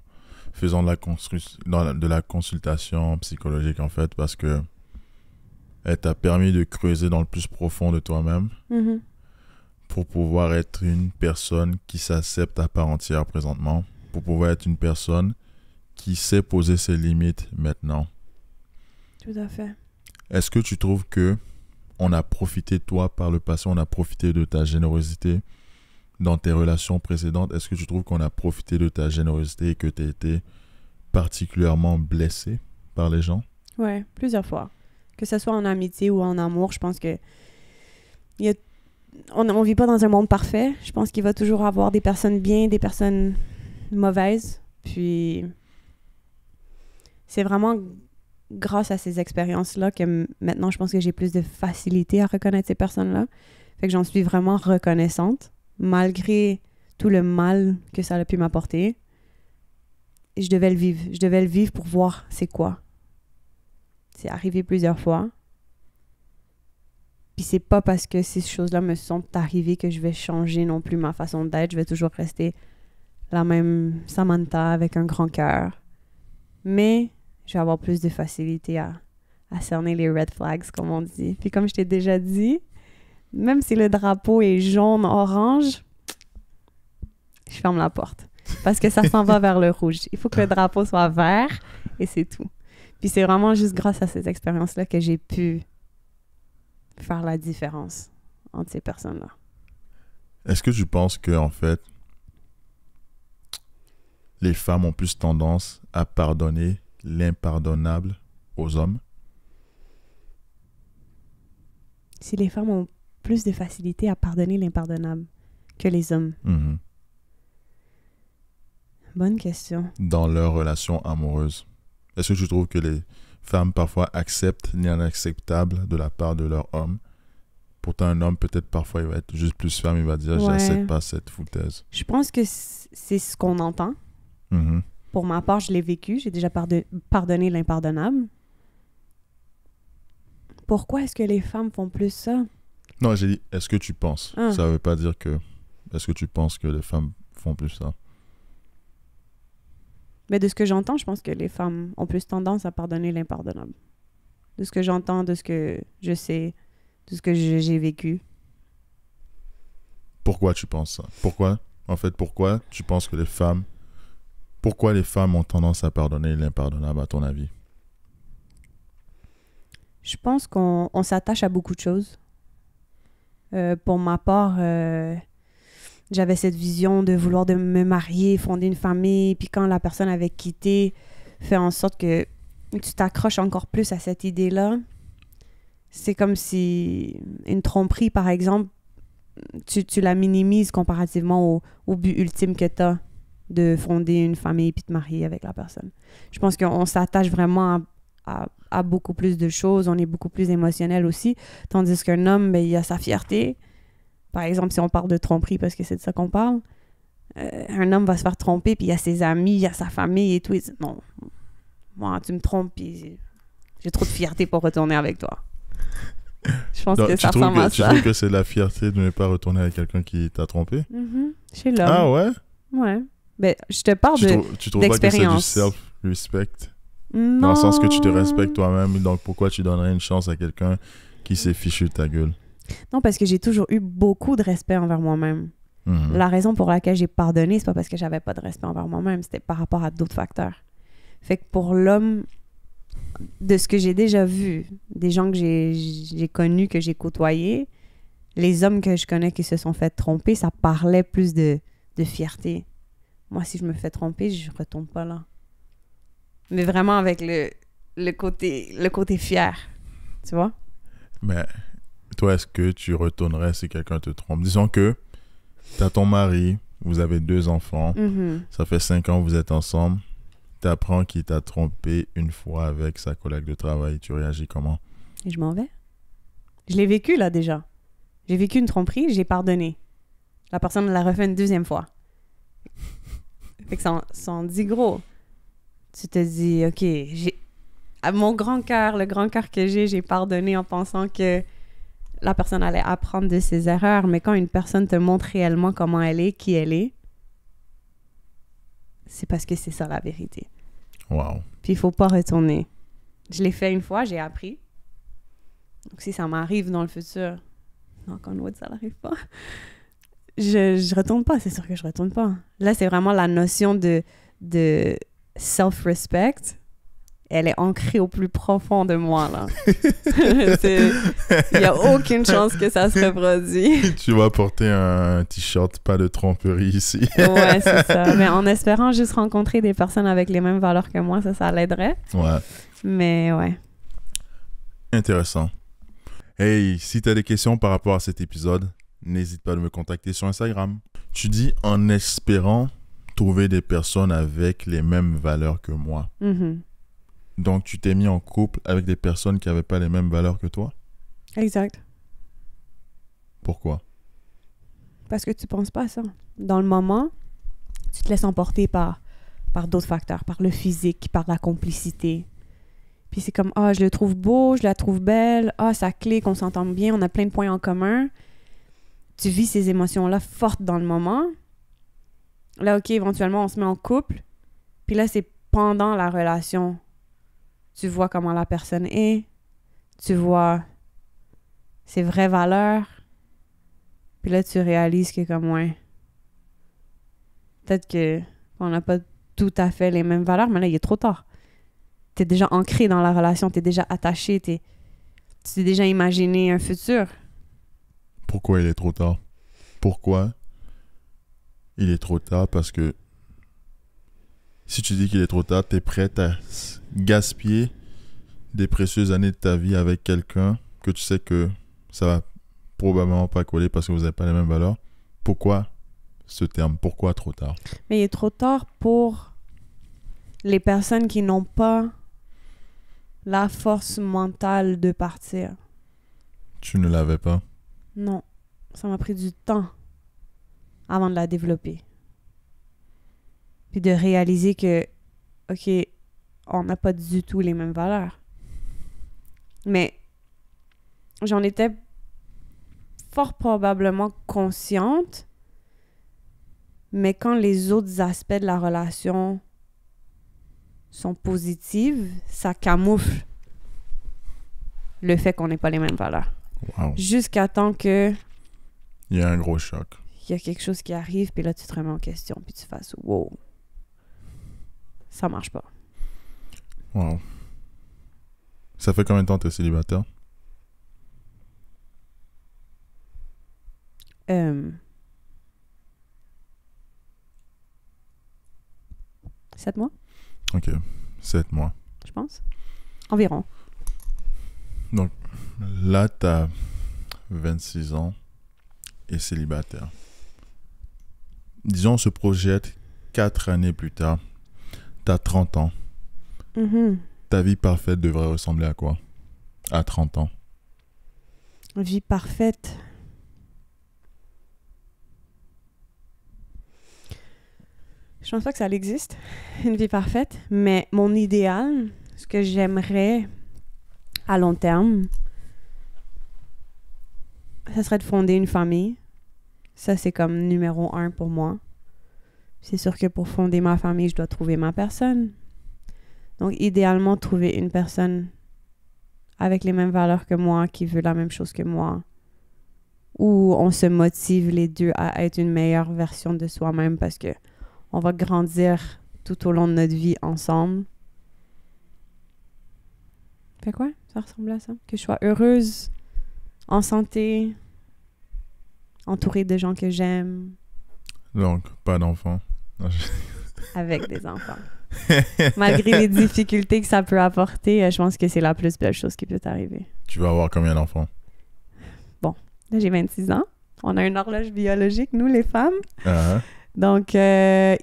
faisant de la consultation psychologique, en fait, parce que elle t'a permis de creuser dans le plus profond de toi-même. Mm-hmm. Pour pouvoir être une personne qui s'accepte à part entière présentement, pour pouvoir être une personne qui sait poser ses limites maintenant. Tout à fait. Est-ce que tu trouves que on a profité de toi par le passé, on a profité de ta générosité dans tes relations précédentes. Est-ce que tu trouves qu'on a profité de ta générosité et que tu as été particulièrement blessé par les gens? Ouais, plusieurs fois. Que ce soit en amitié ou en amour, je pense que on vit pas dans un monde parfait. Je pense qu'il va toujours avoir des personnes bien, des personnes mauvaises. Puis c'est vraiment grâce à ces expériences-là que maintenant, je pense que j'ai plus de facilité à reconnaître ces personnes-là. Fait que j'en suis vraiment reconnaissante, malgré tout le mal que ça a pu m'apporter. Et je devais le vivre. Je devais le vivre pour voir c'est quoi. C'est arrivé plusieurs fois. Puis c'est pas parce que ces choses-là me sont arrivées que je vais changer non plus ma façon d'être. Je vais toujours rester la même Samantha avec un grand cœur. Mais je vais avoir plus de facilité à cerner les red flags, comme on dit. Puis comme je t'ai déjà dit, même si le drapeau est jaune, orange, je ferme la porte. Parce que ça s'en va vers le rouge. Il faut que le drapeau soit vert et c'est tout. Puis c'est vraiment juste grâce à ces expériences-là que j'ai pu faire la différence entre ces personnes-là. Est-ce que tu penses que, en fait, les femmes ont plus tendance à pardonner l'impardonnable aux hommes? Si les femmes ont plus de facilité à pardonner l'impardonnable que les hommes? Mm-hmm. Bonne question. Dans leur relation amoureuse, est-ce que tu trouves que les femmes parfois acceptent l'inacceptable de la part de leur homme? Pourtant, un homme, peut-être parfois, il va être juste plus ferme, il va dire ouais. J'accepte pas cette foutaise. Je pense que c'est ce qu'on entend. Mm-hmm. Pour ma part, je l'ai vécu. J'ai déjà pardonné l'impardonnable. Pourquoi est-ce que les femmes font plus ça? Non, j'ai dit, est-ce que tu penses? Ah. Ça veut pas dire que... Est-ce que tu penses que les femmes font plus ça? Mais de ce que j'entends, je pense que les femmes ont plus tendance à pardonner l'impardonnable. De ce que j'entends, de ce que je sais, de ce que j'ai vécu. Pourquoi tu penses ça? Pourquoi tu penses que les femmes... Pourquoi les femmes ont tendance à pardonner l'impardonnable, à ton avis? Je pense qu'on s'attache à beaucoup de choses. Pour ma part, j'avais cette vision de vouloir de me marier, fonder une famille, puis quand la personne avait quitté, fait en sorte que tu t'accroches encore plus à cette idée-là. C'est comme si une tromperie, par exemple, tu la minimises comparativement au but ultime que tu as de fonder une famille puis de marier avec la personne. Je pense qu'on s'attache vraiment à beaucoup plus de choses. On est beaucoup plus émotionnel aussi. Tandis qu'un homme, ben, il a sa fierté. Par exemple, si on parle de tromperie, parce que c'est de ça qu'on parle, un homme va se faire tromper, puis il a ses amis, il a sa famille et tout. Il dit, non, moi, tu me trompes, puis j'ai trop de fierté pour retourner avec toi. Je pense que ça ressemble à ça. Tu trouves que c'est la fierté de ne pas retourner avec quelqu'un qui t'a trompé? Mm-hmm. Chez l'homme. Ah ouais? Ouais. Ben, je te parle tu trouves pas que c'est du self-respect? Non. Dans le sens que tu te respectes toi-même, donc pourquoi tu donnerais une chance à quelqu'un qui s'est fichu de ta gueule? Non, parce que j'ai toujours eu beaucoup de respect envers moi-même. Mm-hmm. La raison pour laquelle j'ai pardonné, c'est pas parce que j'avais pas de respect envers moi-même, c'était par rapport à d'autres facteurs. Fait que pour l'homme, de ce que j'ai déjà vu, des gens que j'ai connus, que j'ai côtoyés, les hommes que je connais qui se sont fait tromper, ça parlait plus de fierté. Moi, si je me fais tromper, je retourne pas là. Mais vraiment avec le côté fier, tu vois? Mais toi, est-ce que tu retournerais si quelqu'un te trompe? Disons que t'as ton mari, vous avez 2 enfants, ça fait 5 ans que vous êtes ensemble, t'apprends qu'il t'a trompé une fois avec sa collègue de travail, tu réagis comment? Et je m'en vais. Je l'ai vécu là déjà. J'ai vécu une tromperie, j'ai pardonné. La personne l'a refait une 2e fois. Fait que ça en dit gros. Tu te dis, OK, à mon grand cœur, le grand cœur que j'ai pardonné en pensant que la personne allait apprendre de ses erreurs. Mais quand une personne te montre réellement comment elle est, qui elle est, c'est parce que c'est ça la vérité. Wow. Puis il faut pas retourner. Je l'ai fait une fois, j'ai appris. Donc si ça m'arrive dans le futur, knock on wood, ça n'arrive pas. Je retourne pas, c'est sûr que je retourne pas. Là, c'est vraiment la notion de self-respect elle est ancrée au plus profond de moi, là. Il n'y a aucune chance que ça se reproduise. Tu vas porter un t-shirt, pas de tromperie ici. Ouais, c'est ça. Mais en espérant juste rencontrer des personnes avec les mêmes valeurs que moi, ça l'aiderait. Ouais. Mais ouais. Intéressant. Hey, si tu as des questions par rapport à cet épisode, n'hésite pas à me contacter sur Instagram. Tu dis en espérant trouver des personnes avec les mêmes valeurs que moi. Mm-hmm. Donc, tu t'es mis en couple avec des personnes qui n'avaient pas les mêmes valeurs que toi? Exact. Pourquoi? Parce que tu penses pas à ça. Dans le moment, tu te laisses emporter par d'autres facteurs, par le physique, par la complicité. Puis c'est comme, je le trouve beau, je la trouve belle, ça clique, on s'entend bien, on a plein de points en commun. Tu vis ces émotions-là fortes dans le moment. Là, OK, éventuellement, on se met en couple. Puis là, c'est pendant la relation. Tu vois comment la personne est. Tu vois ses vraies valeurs. Puis là, tu réalises que comme, ouais, peut-être qu'on n'a pas tout à fait les mêmes valeurs, mais là, il est trop tard. T'es déjà ancré dans la relation, t'es déjà attaché, tu t'es déjà imaginé un futur. Pourquoi il est trop tard? Pourquoi il est trop tard? Parce que si tu dis qu'il est trop tard, t'es prête à gaspiller des précieuses années de ta vie avec quelqu'un que tu sais que ça va probablement pas coller parce que vous n'avez pas les mêmes valeurs. Pourquoi ce terme? Pourquoi trop tard? Mais il est trop tard pour les personnes qui n'ont pas la force mentale de partir. Tu ne l'avais pas? Non. Ça m'a pris du temps avant de la développer. Puis de réaliser que, OK, on n'a pas du tout les mêmes valeurs. Mais j'en étais fort probablement consciente, mais quand les autres aspects de la relation sont positifs, ça camoufle le fait qu'on n'ait pas les mêmes valeurs. Wow. Jusqu'à temps que il y a un gros choc. Il y a quelque chose qui arrive, puis là, tu te remets en question, puis tu fasses « Wow! » Ça marche pas. Wow. Ça fait combien de temps que tu es célibataire? 7 mois? OK. 7 mois. Je pense. Environ. Donc, là, tu as 26 ans et célibataire. Disons, on se projette 4 années plus tard. Tu as 30 ans. Mm-hmm. Ta vie parfaite devrait ressembler à quoi? À 30 ans. Vie parfaite. Je pense pas que ça existe, une vie parfaite, mais mon idéal, ce que j'aimerais à long terme, ça serait de fonder une famille. Ça, c'est comme numéro 1 pour moi. C'est sûr que pour fonder ma famille, je dois trouver ma personne. Donc, idéalement, trouver une personne avec les mêmes valeurs que moi, qui veut la même chose que moi, où on se motive les deux à être une meilleure version de soi-même parce que on va grandir tout au long de notre vie ensemble. Fait quoi? Ça ressemble à ça? Que je sois heureuse, en santé, entourée de gens que j'aime. Donc, pas d'enfants. Avec des enfants. Malgré les difficultés que ça peut apporter, je pense que c'est la plus belle chose qui peut t'arriver. Tu vas avoir combien d'enfants? Bon, là j'ai 26 ans. On a une horloge biologique, nous les femmes. Uh-huh. Donc,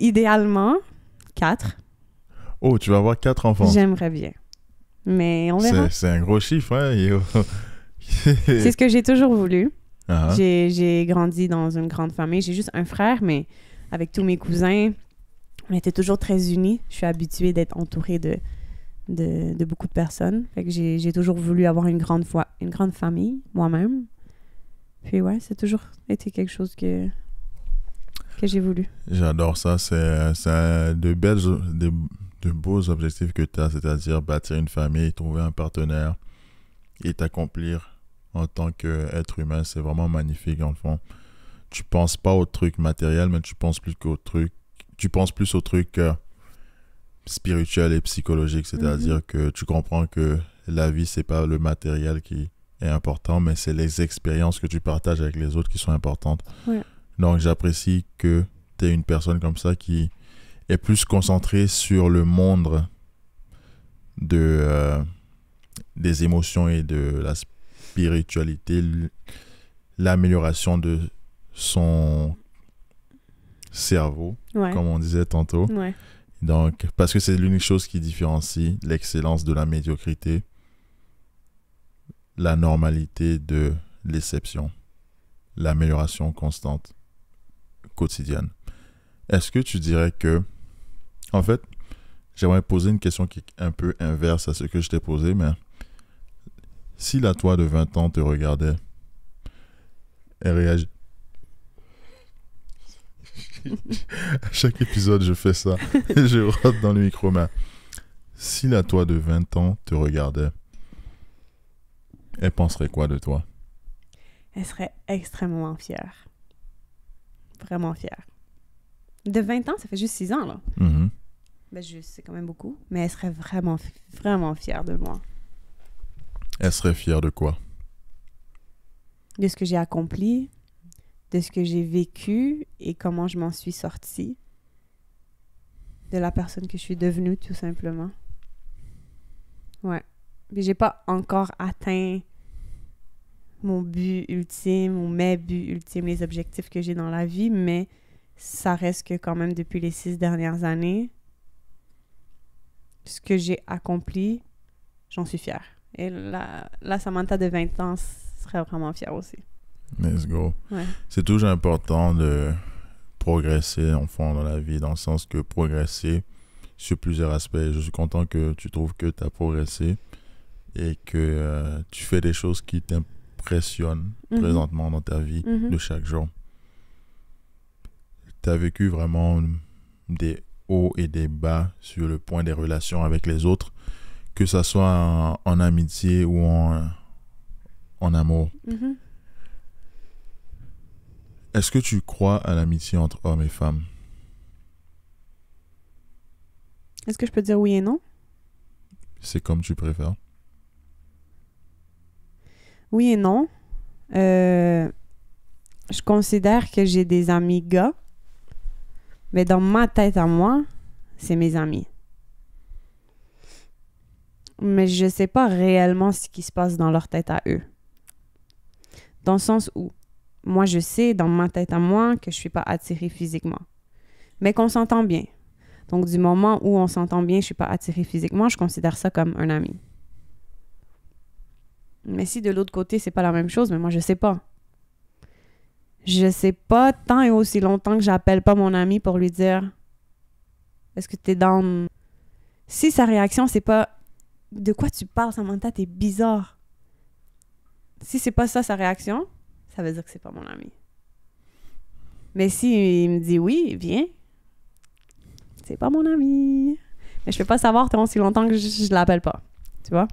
idéalement, 4. Oh, tu vas avoir 4 enfants. J'aimerais bien. Mais on verra. C'est un gros chiffre, hein? C'est ce que j'ai toujours voulu. Uh-huh. J'ai grandi dans une grande famille. J'ai juste un frère, mais avec tous mes cousins, on était toujours très unis. Je suis habituée d'être entourée de beaucoup de personnes. Fait que j'ai toujours voulu avoir une grande famille, moi-même. Puis ouais, c'est toujours été quelque chose que j'ai voulu. J'adore ça. C'est de beaux objectifs que tu as, c'est-à-dire bâtir une famille, trouver un partenaire et t'accomplir en tant qu'être humain. C'est vraiment magnifique, en fond. Tu penses pas au truc matériel, mais tu penses plus au truc spirituelle et psychologique, c'est-à-dire que tu comprends que la vie, c'est pas le matériel qui est important, mais c'est les expériences que tu partages avec les autres qui sont importantes. Ouais. Donc, j'apprécie que tu es une personne comme ça qui est plus concentrée sur le monde des émotions et de la spiritualité, l'amélioration de son cerveau, comme on disait tantôt. Ouais. Donc, parce que c'est l'unique chose qui différencie l'excellence de la médiocrité, la normalité de l'exception, l'amélioration constante, quotidienne. Est-ce que tu dirais que, en fait, j'aimerais poser une question qui est un peu inverse à ce que je t'ai posé, mais si la toi de 20 ans te regardait et réagit... À chaque épisode, je fais ça. Je rote dans le micro, mais si la toi de 20 ans te regardait, elle penserait quoi de toi? Elle serait extrêmement fière. Vraiment fière. De 20 ans, ça fait juste 6 ans, là. Mm-hmm. Ben, c'est quand même beaucoup. Mais elle serait vraiment, vraiment fière de moi. Elle serait fière de quoi? De ce que j'ai accompli, de ce que j'ai vécu et comment je m'en suis sortie. De la personne que je suis devenue, tout simplement. Ouais. Puis j'ai pas encore atteint mon but ultime ou mes buts ultimes, les objectifs que j'ai dans la vie, mais ça reste que quand même depuis les 6 dernières années, ce que j'ai accompli, j'en suis fière. Et la Samantha de 20 ans serait vraiment fière aussi. Let's go. Ouais. C'est toujours important de progresser en fond dans la vie, dans le sens que progresser sur plusieurs aspects. Je suis content que tu trouves que tu as progressé et que tu fais des choses qui t'impressionnent présentement dans ta vie de chaque jour. Tu as vécu vraiment des hauts et des bas sur le point des relations avec les autres, que ce soit en amitié ou en amour. Est-ce que tu crois à l'amitié entre hommes et femmes? Est-ce que je peux dire oui et non? C'est comme tu préfères. Oui et non. Je considère que j'ai des amis gars, mais dans ma tête à moi, c'est mes amis. Mais je sais pas réellement ce qui se passe dans leur tête à eux. Dans le sens où, moi, je sais dans ma tête à moi que je suis pas attirée physiquement, mais qu'on s'entend bien. Donc, du moment où on s'entend bien, je suis pas attirée physiquement, je considère ça comme un ami. Mais si de l'autre côté, c'est pas la même chose, mais moi, je sais pas. Je sais pas tant et aussi longtemps que j'appelle pas mon ami pour lui dire « Est-ce que t'es down? » Si sa réaction, c'est pas « De quoi tu parles, Samantha? T'es bizarre. » Si c'est pas ça sa réaction, ça veut dire que c'est pas mon ami. Mais si il me dit « Oui, viens », c'est pas mon ami. Mais je peux pas savoir tant aussi longtemps que je l'appelle pas. Tu vois?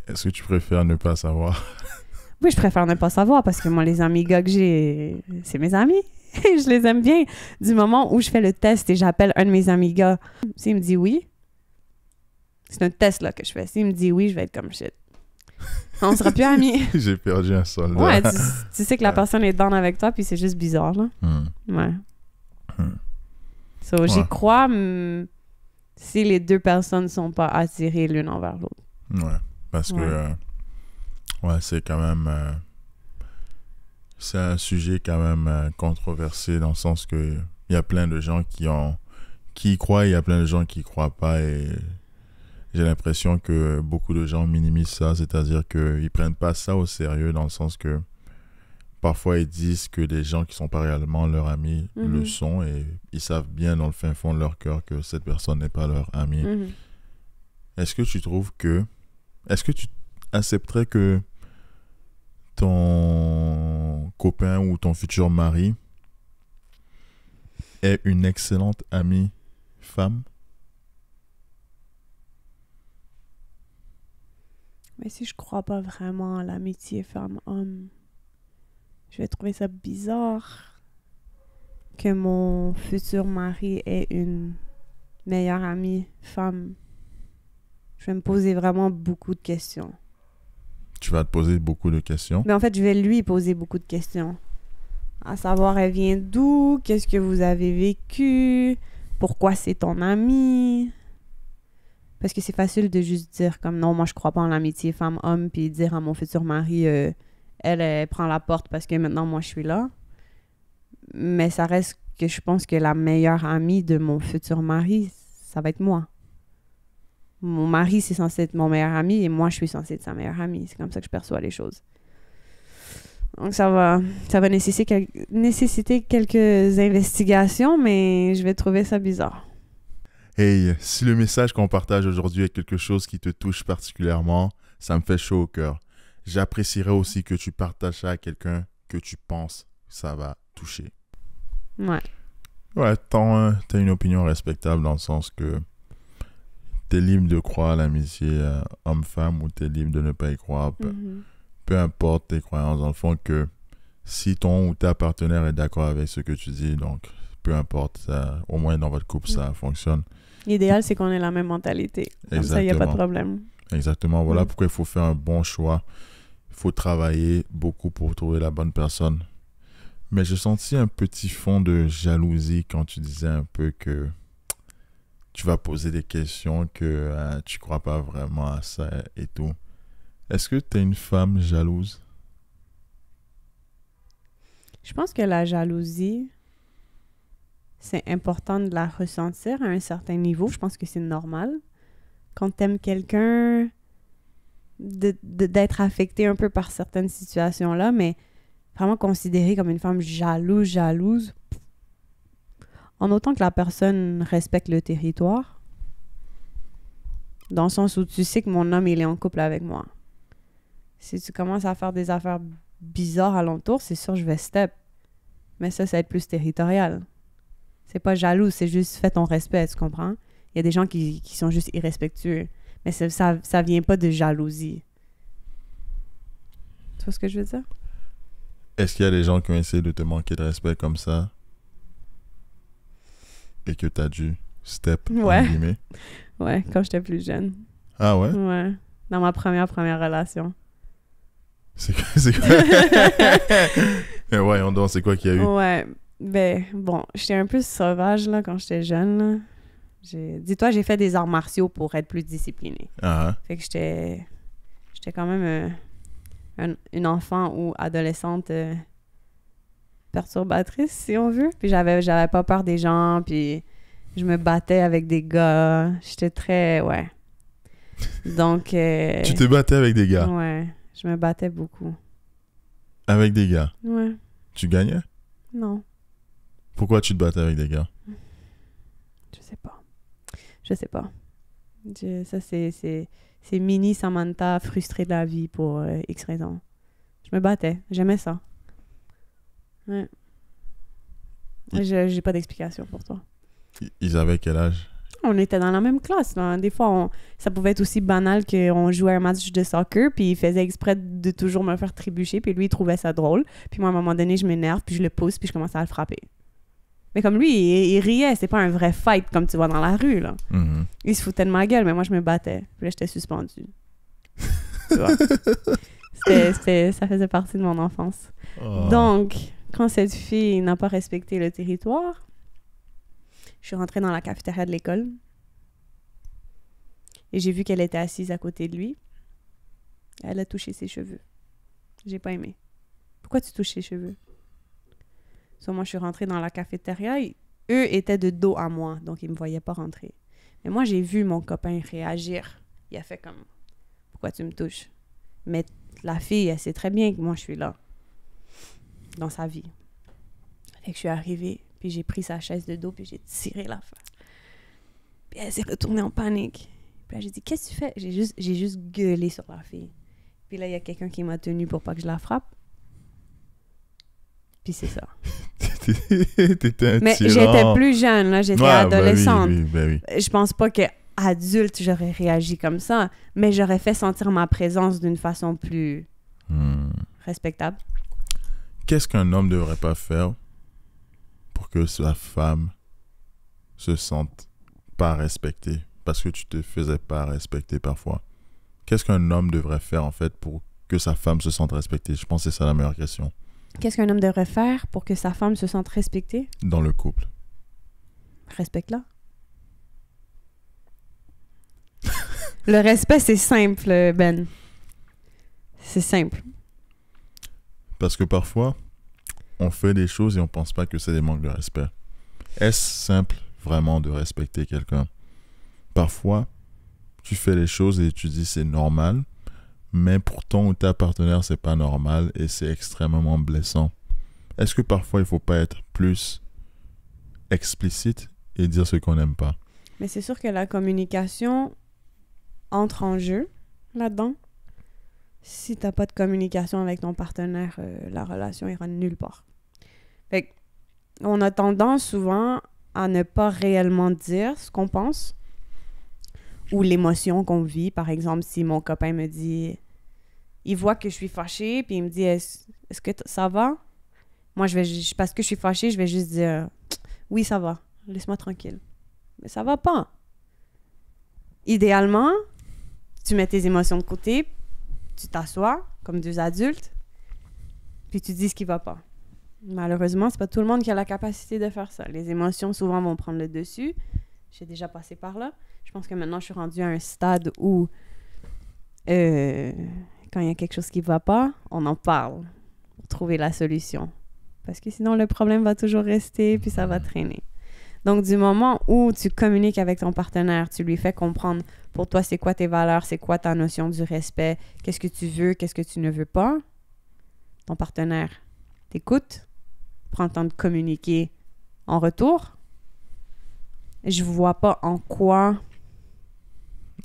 Est-ce que tu préfères ne pas savoir? Oui, je préfère ne pas savoir parce que moi, les amis gars que j'ai, c'est mes amis. Je les aime bien. Du moment où je fais le test et j'appelle un de mes amis gars, s'il me dit oui, c'est un test là que je fais. S'il me dit oui, je vais être comme shit. On sera plus amis. J'ai perdu un soldat. Ouais, tu sais que la personne est down avec toi puis c'est juste bizarre, là. Ouais. So, j'y crois si les deux personnes sont pas attirées l'une envers l'autre. Ouais, parce que c'est quand même c'est un sujet quand même controversé dans le sens que il y a plein de gens qui y croient, il y a plein de gens qui y croient pas et j'ai l'impression que beaucoup de gens minimisent ça, c'est-à-dire qu'ils prennent pas ça au sérieux dans le sens que parfois ils disent que des gens qui sont pas réellement leurs amis le sont et ils savent bien dans le fin fond de leur cœur que cette personne n'est pas leur ami. Est-ce que tu accepterais que ton copain ou ton futur mari ait une excellente amie femme? Mais si je crois pas vraiment à l'amitié femme-homme, je vais trouver ça bizarre que mon futur mari ait une Meilleure amie, femme. Je vais me poser vraiment beaucoup de questions. Tu vas te poser beaucoup de questions? Mais en fait, je vais lui poser beaucoup de questions. À savoir, elle vient d'où? Qu'est-ce que vous avez vécu? Pourquoi c'est ton amie? Parce que c'est facile de juste dire comme non, moi je crois pas en l'amitié femme-homme, puis dire à mon futur mari, elle prend la porte parce que maintenant moi je suis là. Mais ça reste que je pense que la meilleure amie de mon futur mari, ça va être moi. Mon mari, c'est censé être mon meilleur ami et moi, je suis censée être sa meilleure amie. C'est comme ça que je perçois les choses. Donc, ça va nécessiter quelques investigations, mais je vais trouver ça bizarre. Hey, si le message qu'on partage aujourd'hui est quelque chose qui te touche particulièrement, ça me fait chaud au cœur. J'apprécierais aussi que tu partages ça à quelqu'un que tu penses que ça va toucher. Ouais. Ouais, t'as une opinion respectable dans le sens que t'es libre de croire à l'amitié homme-femme ou t'es libre de ne pas y croire. Peu importe tes croyances, dans le fond, que si ton ou ta partenaire est d'accord avec ce que tu dis, donc peu importe, ça, au moins dans votre couple, ça fonctionne. L'idéal, c'est qu'on ait la même mentalité. Comme ça, il n'y a pas de problème. Exactement. Voilà pourquoi il faut faire un bon choix. Il faut travailler beaucoup pour trouver la bonne personne. Mais j'ai senti un petit fond de jalousie quand tu disais un peu que tu vas poser des questions que tu crois pas vraiment à ça et tout. Est-ce que tu es une femme jalouse? Je pense que la jalousie, c'est important de la ressentir à un certain niveau. Je pense que c'est normal. Quand tu aimes quelqu'un, d'être affecté un peu par certaines situations-là, mais vraiment considérée comme une femme jalouse, en autant que la personne respecte le territoire, dans le sens où tu sais que mon homme, il est en couple avec moi. Si tu commences à faire des affaires bizarres alentour, c'est sûr je vais step. Mais ça va être plus territorial. C'est pas jaloux, c'est juste fais ton respect, tu comprends? Il y a des gens qui sont juste irrespectueux. Mais ça vient pas de jalousie. Tu vois ce que je veux dire? Est-ce qu'il y a des gens qui ont essayé de te manquer de respect comme ça? Et que t'as dû step, en guillemets? Ouais, quand j'étais plus jeune. Ah ouais? Ouais. Dans ma première relation. C'est quoi? Mais voyons donc, c'est quoi qu'il y a eu? Ouais. Ben, bon, j'étais un peu sauvage, là, quand j'étais jeune, là. Dis-toi, j'ai fait des arts martiaux pour être plus disciplinée. Fait que j'étais quand même une enfant ou adolescente perturbatrice, si on veut. Puis j'avais pas peur des gens, puis je me battais avec des gars. J'étais très... Ouais. Donc... Tu te battais avec des gars? Ouais. Je me battais beaucoup. Avec des gars? Ouais. Tu gagnais? Non. Pourquoi tu te battais avec des gars? Je sais pas. Ça, c'est mini Samantha frustrée de la vie pour X raisons. Je me battais. J'aimais ça. Ouais. J'ai pas d'explication pour toi. Ils avaient quel âge? On était dans la même classe. Là. Des fois, ça pouvait être aussi banal qu'on jouait un match de soccer, puis il faisait exprès de toujours me faire trébucher, puis lui, il trouvait ça drôle. Puis moi, à un moment donné, je m'énerve, puis je le pousse, puis je commence à le frapper. Mais comme lui, il riait. C'est pas un vrai fight comme tu vois dans la rue, là. Il se foutait de ma gueule, mais moi, je me battais. Puis là, j'étais suspendue. Tu vois? Ça faisait partie de mon enfance. Oh. Donc, quand cette fille n'a pas respecté le territoire, je suis rentrée dans la cafétéria de l'école et j'ai vu qu'elle était assise à côté de lui. Elle a touché ses cheveux. J'ai pas aimé. Pourquoi tu touches ses cheveux? Moi, je suis rentrée dans la cafétéria. Eux étaient de dos à moi, donc ils me voyaient pas rentrer. Mais moi, j'ai vu mon copain réagir. Il a fait comme, pourquoi tu me touches? Mais la fille, elle sait très bien que moi, je suis là, dans sa vie. Fait que je suis arrivée, puis j'ai pris sa chaise de dos, puis j'ai tiré l'affaire. Puis elle s'est retournée en panique. Puis là, j'ai dit, qu'est-ce que tu fais? J'ai juste gueulé sur la fille. Puis là, il y a quelqu'un qui m'a tenue pour pas que je la frappe. Puis c'est ça. T'étais un Mais tyran. j'étais plus jeune, là, j'étais adolescente. Ben oui. Je pense pas qu'adulte, j'aurais réagi comme ça, mais j'aurais fait sentir ma présence d'une façon plus respectable. Qu'est-ce qu'un homme ne devrait pas faire pour que sa femme se sente pas respecté parce que tu te faisais pas respecter parfois. Qu'est-ce qu'un homme devrait faire en fait pour que sa femme se sente respectée? Je pense que c'est ça la meilleure question. Qu'est-ce qu'un homme devrait faire pour que sa femme se sente respectée? Dans le couple. Respecte-la. Le respect, c'est simple, Ben. C'est simple. Parce que parfois, on fait des choses et on pense pas que c'est des manques de respect. Est-ce simple vraiment de respecter quelqu'un? Parfois, tu fais les choses et tu dis c'est normal, mais pour ton ou ta partenaire, c'est pas normal et c'est extrêmement blessant. Est-ce que parfois, il faut pas être plus explicite et dire ce qu'on n'aime pas? Mais c'est sûr que la communication entre en jeu là-dedans. Si t'as pas de communication avec ton partenaire, la relation ira nulle part. Fait qu'on a tendance souvent à ne pas réellement dire ce qu'on pense ou l'émotion qu'on vit. Par exemple, si mon copain me dit... Il voit que je suis fâchée, puis il me dit « Est-ce que ça va? » Moi, parce que je suis fâchée, je vais juste dire « Oui, ça va. Laisse-moi tranquille. » Mais ça va pas. Idéalement, tu mets tes émotions de côté, tu t'assois comme deux adultes, puis tu dis ce qui va pas. Malheureusement, c'est pas tout le monde qui a la capacité de faire ça. Les émotions, souvent, vont prendre le dessus. J'ai déjà passé par là. Je pense que maintenant, je suis rendue à un stade où quand il y a quelque chose qui va pas, on en parle pour trouver la solution. Parce que sinon, le problème va toujours rester, puis ça va traîner. Donc, du moment où tu communiques avec ton partenaire, tu lui fais comprendre pour toi, c'est quoi tes valeurs, c'est quoi ta notion du respect, qu'est-ce que tu veux, qu'est-ce que tu ne veux pas. Ton partenaire t'écoute, prend le temps de communiquer en retour. Je vois pas en quoi...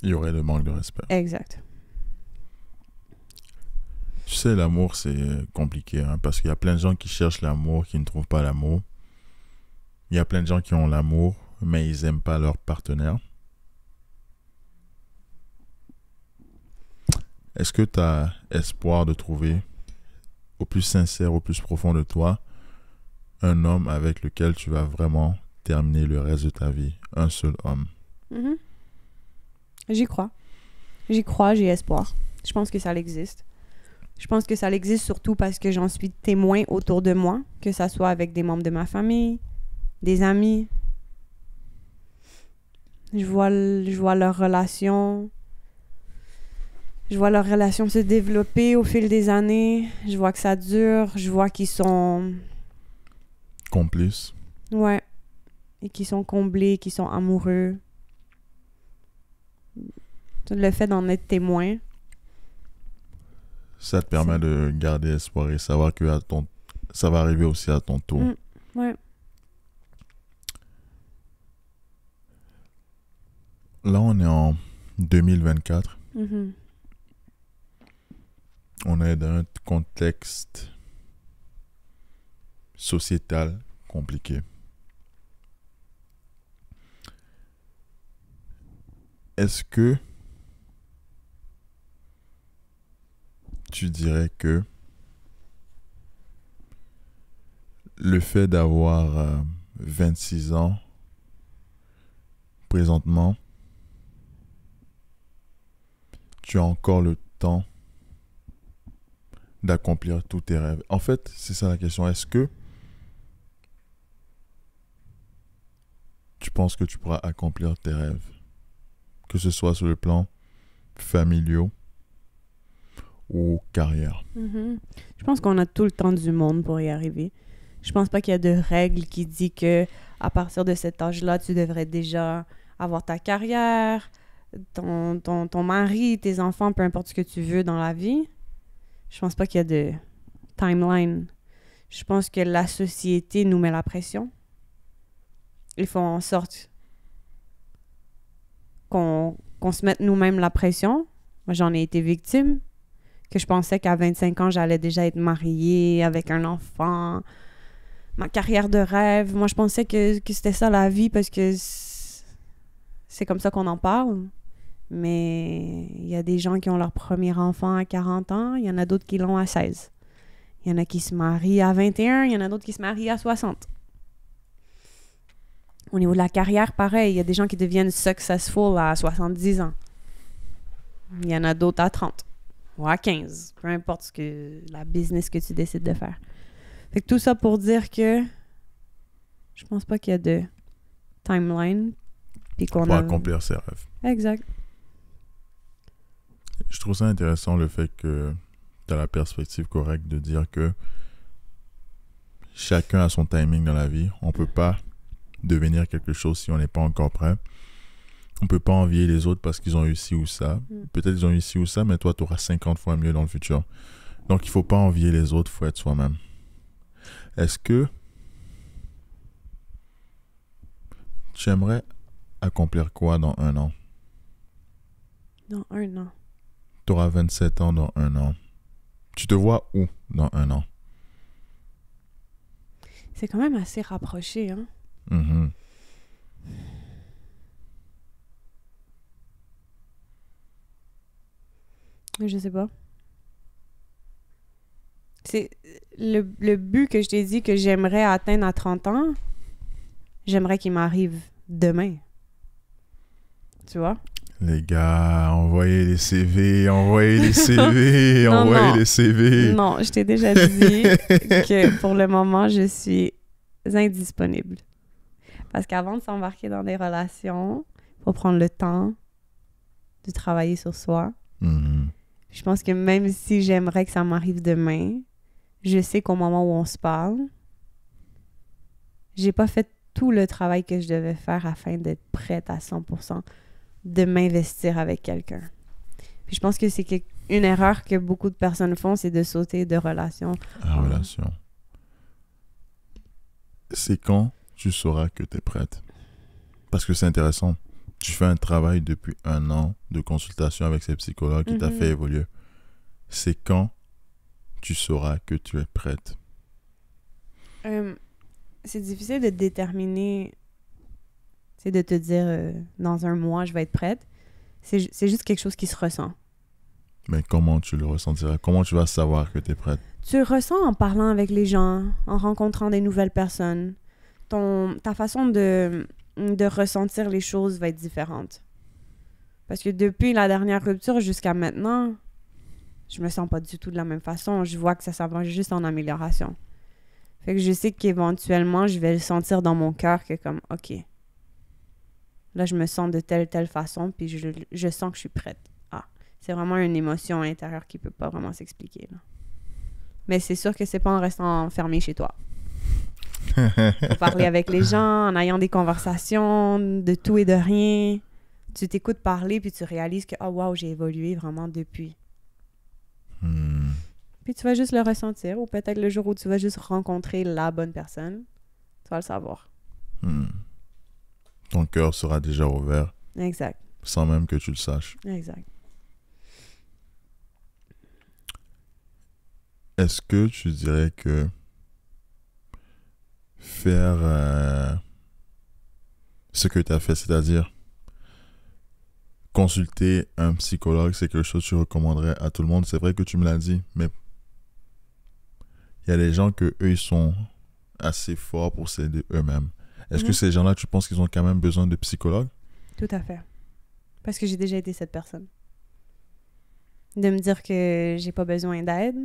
Il y aurait le manque de respect. Exact. Tu sais, l'amour, c'est compliqué, hein, parce qu'il y a plein de gens qui cherchent l'amour, qui ne trouvent pas l'amour. Il y a plein de gens qui ont l'amour, mais ils n'aiment pas leur partenaire. Est-ce que tu as espoir de trouver, au plus sincère, au plus profond de toi, un homme avec lequel tu vas vraiment terminer le reste de ta vie? Un seul homme. Mm-hmm. J'y crois. J'y crois, j'ai espoir. Je pense que ça existe. Je pense que ça existe surtout parce que j'en suis témoin autour de moi, que ça soit avec des membres de ma famille, des amis. Je vois leur relation. Je vois leur relation se développer au fil des années. Je vois que ça dure. Je vois qu'ils sont... complices. Ouais. Et qu'ils sont comblés, qu'ils sont amoureux. Le fait d'en être témoin. Ça te permet de garder espoir et savoir que ça va arriver aussi à ton tour. Ouais. Là, on est en 2024. Mm-hmm. On est dans un contexte sociétal compliqué. Est-ce que tu dirais que le fait d'avoir 26 ans présentement, tu as encore le temps d'accomplir tous tes rêves? En fait, c'est ça la question. Est-ce que tu penses que tu pourras accomplir tes rêves? Que ce soit sur le plan familial ou carrière. Mm-hmm. Je pense qu'on a tout le temps du monde pour y arriver. Je pense pas qu'il y a de règle qui dit que à partir de cet âge-là, tu devrais déjà avoir ta carrière, ton mari, tes enfants, peu importe ce que tu veux dans la vie. Je pense pas qu'il y a de timeline. Je pense que la société nous met la pression. Il faut en sorte qu'on se mette nous-mêmes la pression. Moi, j'en ai été victime. Que je pensais qu'à 25 ans, j'allais déjà être mariée avec un enfant. Ma carrière de rêve. Moi, je pensais que c'était ça la vie parce que c'est comme ça qu'on en parle. Mais il y a des gens qui ont leur premier enfant à 40 ans. Il y en a d'autres qui l'ont à 16. Il y en a qui se marient à 21. Il y en a d'autres qui se marient à 60. Au niveau de la carrière, pareil, il y a des gens qui deviennent successful à 70 ans. Il y en a d'autres à 30 ou à 15, peu importe la business que tu décides de faire. Fait que tout ça pour dire que je pense pas qu'il y a de timeline. Puis qu'on pour accomplir ses rêves. Exact. Je trouve ça intéressant le fait que tu as la perspective correcte de dire que chacun a son timing dans la vie. On peut pas devenir quelque chose si on n'est pas encore prêt. On peut pas envier les autres parce qu'ils ont eu ci ou ça. Peut-être ils ont eu ci ou ça, mais toi, tu auras 50 fois mieux dans le futur. Donc, il faut pas envier les autres, il faut être soi-même. Est-ce que tu aimerais accomplir quoi dans 1 an? Dans 1 an. Tu auras 27 ans dans 1 an. Tu te vois où dans 1 an? C'est quand même assez rapproché, hein? Mm-hmm. Je sais pas. C'est le but que je t'ai dit que j'aimerais atteindre à 30 ans, j'aimerais qu'il m'arrive demain. Tu vois? Les gars, envoyez les CV, envoyez les CV, envoyez les CV. Non, je t'ai déjà dit que pour le moment, je suis indisponible. Parce qu'avant de s'embarquer dans des relations, il faut prendre le temps de travailler sur soi. Mm-hmm. Je pense que même si j'aimerais que ça m'arrive demain, je sais qu'au moment où on se parle, j'ai pas fait tout le travail que je devais faire afin d'être prête à 100% de m'investir avec quelqu'un. Puis je pense que c'est une erreur que beaucoup de personnes font, c'est de sauter de relation. Relation. C'est quand tu sauras que tu es prête? Parce que c'est intéressant. Tu fais un travail depuis 1 an de consultation avec ces psychologues qui t'a fait évoluer. C'est quand tu sauras que tu es prête? C'est difficile de déterminer, c'est de te dire dans 1 mois, je vais être prête. C'est juste quelque chose qui se ressent. Mais comment tu le ressentiras? Comment tu vas savoir que tu es prête? Tu le ressens en parlant avec les gens, en rencontrant des nouvelles personnes. Ta façon de ressentir les choses va être différente. Parce que depuis la dernière rupture jusqu'à maintenant, je me sens pas du tout de la même façon. Je vois que ça va juste en amélioration. Fait que je sais qu'éventuellement, je vais le sentir dans mon cœur que comme, OK, là, je me sens de telle façon, puis je sens que je suis prête. Ah, c'est vraiment une émotion intérieure qui peut pas vraiment s'expliquer, là. Mais c'est sûr que c'est pas en restant enfermé chez toi. Faut parler avec les gens, en ayant des conversations de tout et de rien. Tu t'écoutes parler, puis tu réalises que, oh wow, j'ai évolué vraiment depuis. Puis tu vas juste le ressentir, ou peut-être le jour où tu vas juste rencontrer la bonne personne, tu vas le savoir. Ton cœur sera déjà ouvert. Exact. Sans même que tu le saches. Exact. Est-ce que tu dirais que faire ce que tu as fait, c'est-à-dire consulter un psychologue, c'est quelque chose que tu recommanderais à tout le monde? C'est vrai que tu me l'as dit, mais il y a des gens que eux ils sont assez forts pour s'aider eux-mêmes. Est-ce que ces gens-là, tu penses qu'ils ont quand même besoin de psychologues? Tout à fait. Parce que j'ai déjà été cette personne. De me dire que j'ai pas besoin d'aide,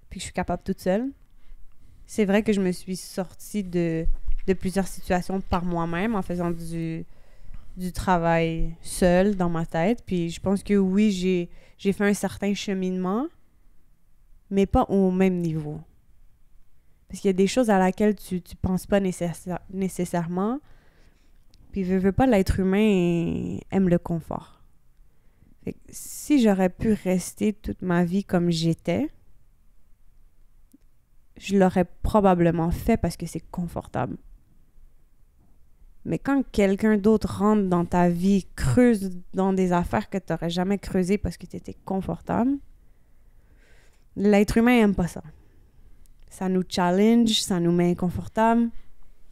puis que je suis capable toute seule. C'est vrai que je me suis sortie de plusieurs situations par moi-même en faisant du travail seul dans ma tête. Puis je pense que oui, j'ai fait un certain cheminement, mais pas au même niveau. Parce qu'il y a des choses à laquelle tu penses pas nécessairement. Puis veux pas, l'être humain aime le confort. Fait que si j'aurais pu rester toute ma vie comme j'étais, je l'aurais probablement fait parce que c'est confortable. Mais quand quelqu'un d'autre rentre dans ta vie, creuse dans des affaires que tu n'aurais jamais creusées parce que tu étais confortable, l'être humain n'aime pas ça. Ça nous challenge, ça nous met inconfortable,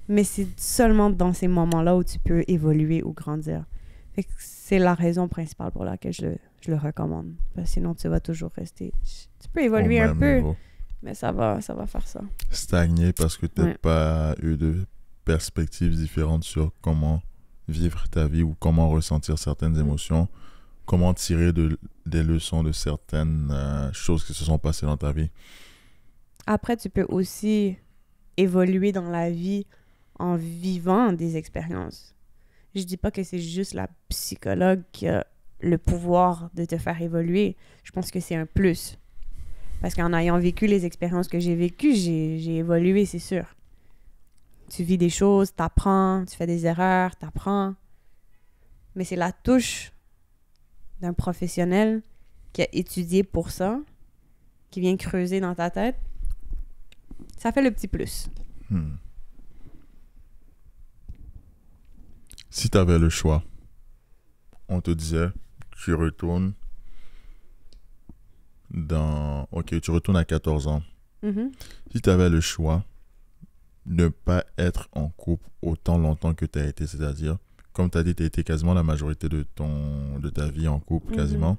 mais c'est seulement dans ces moments-là où tu peux évoluer ou grandir. Fait que c'est la raison principale pour laquelle je le recommande. Parce que sinon, tu vas toujours rester... Tu peux évoluer un peu, mais ça va faire ça. Stagner parce que tu n'as pas eu de perspectives différentes sur comment vivre ta vie ou comment ressentir certaines émotions, comment tirer des leçons de certaines choses qui se sont passées dans ta vie. Après, tu peux aussi évoluer dans la vie en vivant des expériences. Je dis pas que c'est juste la psychologue qui a le pouvoir de te faire évoluer. Je pense que c'est un plus. Parce qu'en ayant vécu les expériences que j'ai vécues, j'ai évolué, c'est sûr. Tu vis des choses, t'apprends, tu fais des erreurs, t'apprends. Mais c'est la touche d'un professionnel qui a étudié pour ça, qui vient creuser dans ta tête. Ça fait le petit plus. Si tu avais le choix, on te disait, tu retournes tu retournes à 14 ans. Si tu avais le choix de ne pas être en couple autant longtemps que tu as été, c'est-à-dire, comme tu as dit, tu as été quasiment la majorité de ta vie en couple, quasiment.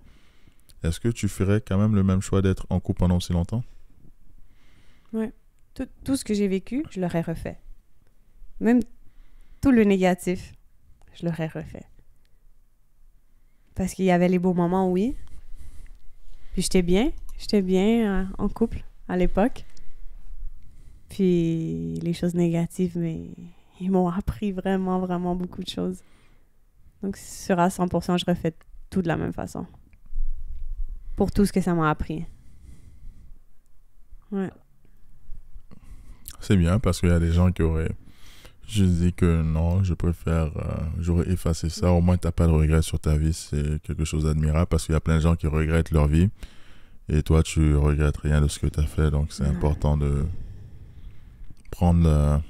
Est-ce que tu ferais quand même le même choix d'être en couple pendant aussi longtemps? Oui. Tout ce que j'ai vécu, je l'aurais refait. Même tout le négatif, je l'aurais refait. Parce qu'il y avait les beaux moments, oui. Puis j'étais bien en couple à l'époque. Puis les choses négatives, mais ils m'ont appris vraiment, vraiment beaucoup de choses. Donc sur à 100%, je refais tout de la même façon. Pour tout ce que ça m'a appris. Ouais. C'est bien parce qu'il y a des gens qui auraient juste dit que non, je préfère, j'aurais effacé ça. Au moins, tu n'as pas de regrets sur ta vie. C'est quelque chose d'admirable parce qu'il y a plein de gens qui regrettent leur vie. Et toi, tu regrettes rien de ce que tu as fait. Donc, c'est important de prendre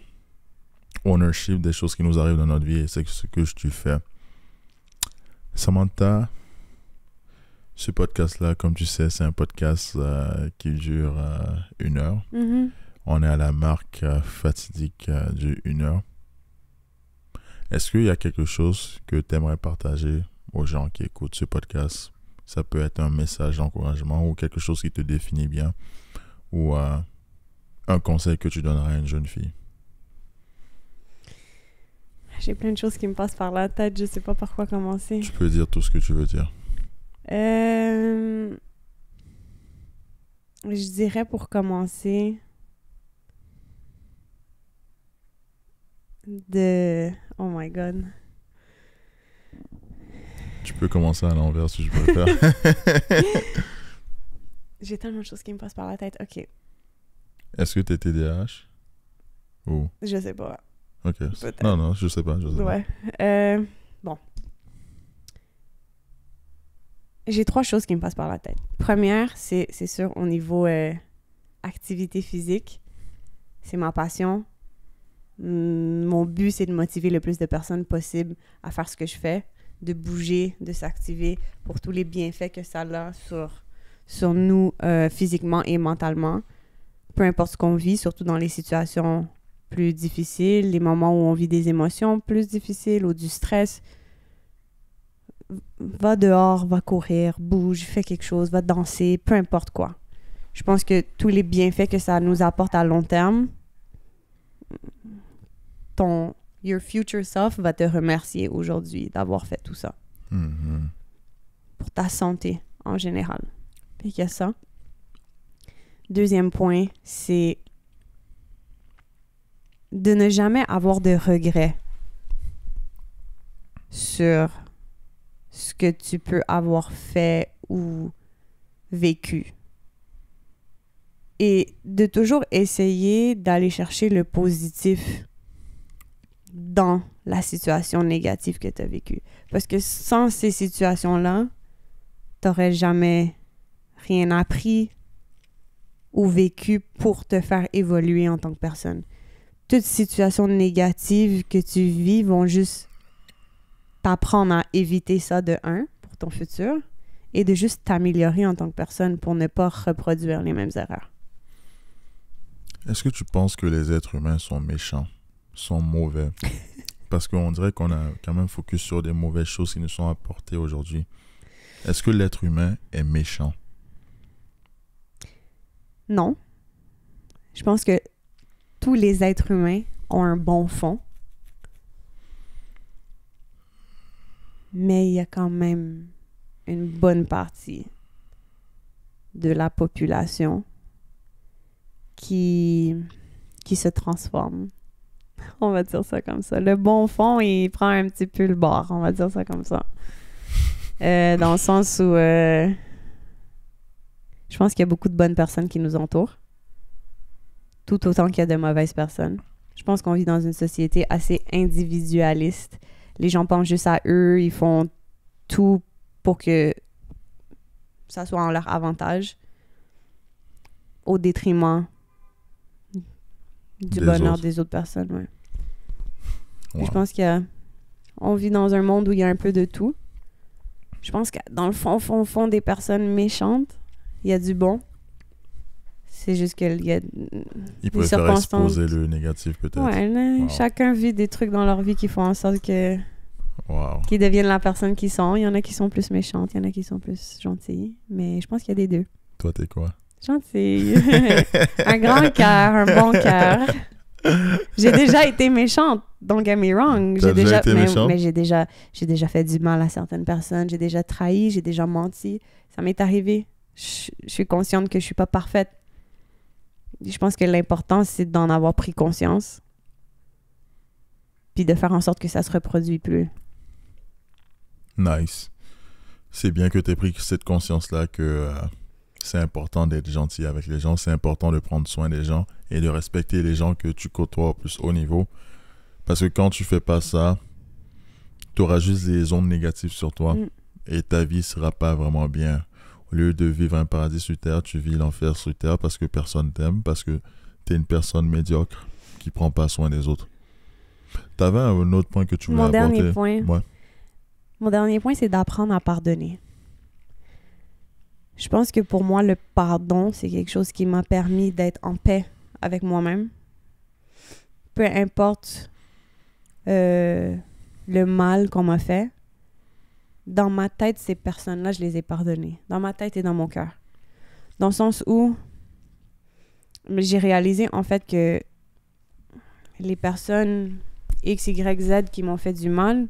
ownership des choses qui nous arrivent dans notre vie. Et c'est ce que tu fais. Samantha, ce podcast-là, comme tu sais, c'est un podcast qui dure 1 heure. On est à la marque fatidique du 1 heure. Est-ce qu'il y a quelque chose que tu aimerais partager aux gens qui écoutent ce podcast? Ça peut être un message d'encouragement ou quelque chose qui te définit bien ou un conseil que tu donnerais à une jeune fille. J'ai plein de choses qui me passent par la tête. Je sais pas par quoi commencer. Tu peux dire tout ce que tu veux dire. Je dirais pour commencer Oh my God. Tu peux commencer à l'envers si je préfère. J'ai tellement de choses qui me passent par la tête. OK. Est-ce que tu es TDAH? Ou... Je sais pas. OK. Peut-être. Non, je sais pas. Ouais. Bon. J'ai 3 choses qui me passent par la tête. Première, c'est sûr, au niveau activité physique. C'est ma passion. Mon but, c'est de motiver le plus de personnes possible à faire ce que je fais, de bouger, de s'activer pour tous les bienfaits que ça a sur nous physiquement et mentalement. Peu importe ce qu'on vit, surtout dans les situations plus difficiles, les moments où on vit des émotions plus difficiles ou du stress. Va dehors, va courir, bouge, fais quelque chose, va danser, peu importe quoi. Je pense que tous les bienfaits que ça nous apporte à long terme, your future self va te remercier aujourd'hui d'avoir fait tout ça. Pour ta santé en général. Puis il y a ça. Deuxième point, c'est de ne jamais avoir de regrets sur ce que tu peux avoir fait ou vécu. Et de toujours essayer d'aller chercher le positif dans la situation négative que tu as vécue. Parce que sans ces situations-là, tu n'aurais jamais rien appris ou vécu pour te faire évoluer en tant que personne. Toutes situations négatives que tu vis vont juste t'apprendre à éviter ça de 1 pour ton futur et de juste t'améliorer en tant que personne pour ne pas reproduire les mêmes erreurs. Est-ce que tu penses que les êtres humains sont méchants, sont mauvais? Parce qu'on dirait qu'on a quand même focus sur des mauvaises choses qui nous sont apportées aujourd'hui. Est-ce que l'être humain est méchant? Non. Je pense que tous les êtres humains ont un bon fond. Mais il y a quand même une bonne partie de la population qui se transforme. On va dire ça comme ça. Le bon fond, il prend un petit peu le bord. On va dire ça comme ça. Dans le sens où je pense qu'il y a beaucoup de bonnes personnes qui nous entourent. Tout autant qu'il y a de mauvaises personnes. Je pense qu'on vit dans une société assez individualiste. Les gens pensent juste à eux. Ils font tout pour que ça soit en leur avantage. Au détriment du bonheur des autres personnes, ouais. Wow. Je pense qu'on vit dans un monde où il y a un peu de tout. Je pense que dans le fond des personnes méchantes, il y a du bon. C'est juste qu'il y a ils préfèrent exposer le négatif, peut-être. Ouais, wow. Chacun vit des trucs dans leur vie qui font en sorte que qu'ils deviennent la personne qu'ils sont. Il y en a qui sont plus méchantes, il y en a qui sont plus gentilles. Mais je pense qu'il y a des deux. Toi, t'es quoi? Gentille. Un grand cœur, un bon cœur. J'ai déjà été méchante, don't get me wrong. Mais j'ai déjà fait du mal à certaines personnes. J'ai déjà trahi, j'ai déjà menti. Ça m'est arrivé. Je suis consciente que je suis pas parfaite. Je pense que l'important, c'est d'en avoir pris conscience. Puis de faire en sorte que ça se reproduit plus. Nice. C'est bien que tu aies pris cette conscience-là que... c'est important d'être gentil avec les gens. C'est important de prendre soin des gens et de respecter les gens que tu côtoies au plus haut niveau. Parce que quand tu fais pas ça, tu auras juste des ondes négatives sur toi et ta vie sera pas vraiment bien. Au lieu de vivre un paradis sur terre, tu vis l'enfer sur terre parce que personne t'aime, parce que tu es une personne médiocre qui prend pas soin des autres. Tu avais un autre point que tu voulais apporter? Mon dernier point, c'est d'apprendre à pardonner. Je pense que pour moi, le pardon, c'est quelque chose qui m'a permis d'être en paix avec moi-même. Peu importe le mal qu'on m'a fait, dans ma tête, ces personnes-là, je les ai pardonnées. Dans ma tête et dans mon cœur. Dans le sens où j'ai réalisé, en fait, que les personnes X, Y, Z qui m'ont fait du mal,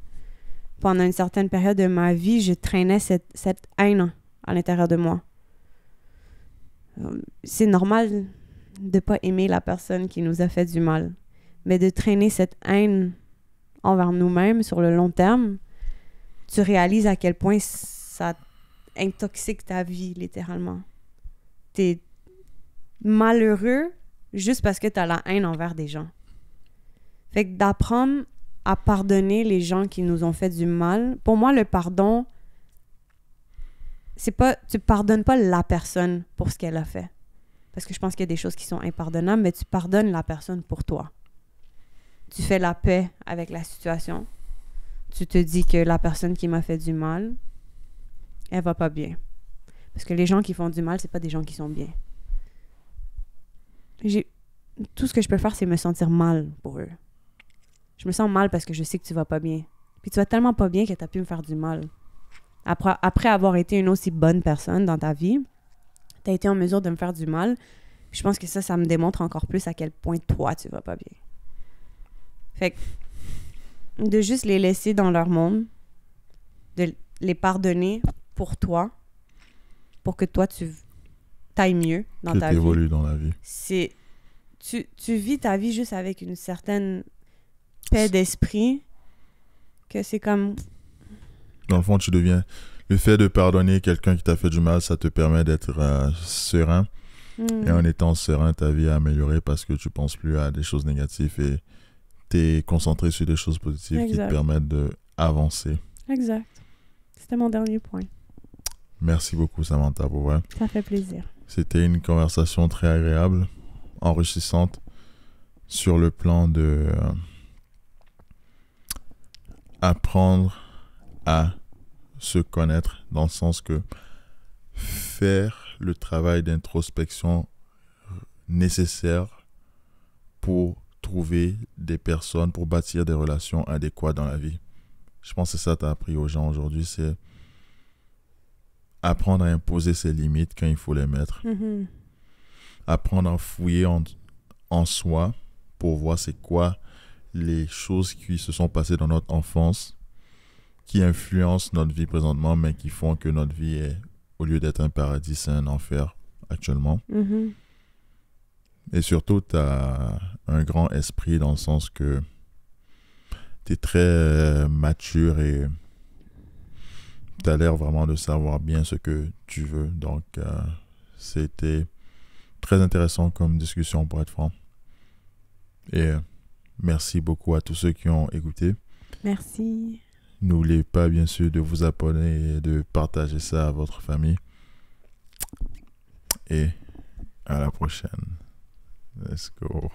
pendant une certaine période de ma vie, je traînais cette haine à l'intérieur de moi. C'est normal de pas aimer la personne qui nous a fait du mal, mais de traîner cette haine envers nous-mêmes sur le long terme, tu réalises à quel point ça intoxique ta vie, littéralement. T'es malheureux juste parce que t'as la haine envers des gens. Fait que d'apprendre à pardonner les gens qui nous ont fait du mal, pour moi, le pardon, c'est pas, tu pardonnes pas la personne pour ce qu'elle a fait. Parce que je pense qu'il y a des choses qui sont impardonnables, mais tu pardonnes la personne pour toi. Tu fais la paix avec la situation. Tu te dis que la personne qui m'a fait du mal, elle va pas bien. Parce que les gens qui font du mal, c'est pas des gens qui sont bien. Tout ce que je peux faire, c'est me sentir mal pour eux. Je me sens mal parce que je sais que tu vas pas bien. Puis tu vas tellement pas bien que tu as pu me faire du mal. Après avoir été une aussi bonne personne dans ta vie, tu as été en mesure de me faire du mal. Je pense que ça me démontre encore plus à quel point toi, tu vas pas bien. Fait que de juste les laisser dans leur monde, de les pardonner pour toi, pour que toi, tu t'ailles mieux dans ta vie. Que tu évolues dans la vie. Tu vis ta vie juste avec une certaine paix d'esprit, que c'est comme... Dans le fond, tu deviens... Le fait de pardonner quelqu'un qui t'a fait du mal, ça te permet d'être serein. Et en étant serein, ta vie est améliorée parce que tu penses plus à des choses négatives et tu es concentré sur des choses positives qui te permettent d'avancer. Exact. C'était mon dernier point. Merci beaucoup, Samantha, pour vrai. Ça fait plaisir. C'était une conversation très agréable, enrichissante, sur le plan de apprendre à se connaître, dans le sens que faire le travail d'introspection nécessaire pour trouver des personnes, pour bâtir des relations adéquates dans la vie. Je pense que c'est ça que tu as appris aux gens aujourd'hui, c'est apprendre à imposer ses limites quand il faut les mettre. Apprendre à fouiller en soi pour voir c'est quoi les choses qui se sont passées dans notre enfance, qui influencent notre vie présentement, mais qui font que notre vie est, au lieu d'être un paradis, c'est un enfer actuellement. Mm-hmm. Et surtout, tu as un grand esprit dans le sens que tu es très mature et tu as l'air vraiment de savoir bien ce que tu veux. Donc, c'était très intéressant comme discussion, pour être franc. Et merci beaucoup à tous ceux qui ont écouté. Merci. N'oubliez pas, bien sûr, de vous abonner et de partager ça à votre famille. Et à la prochaine. Let's go.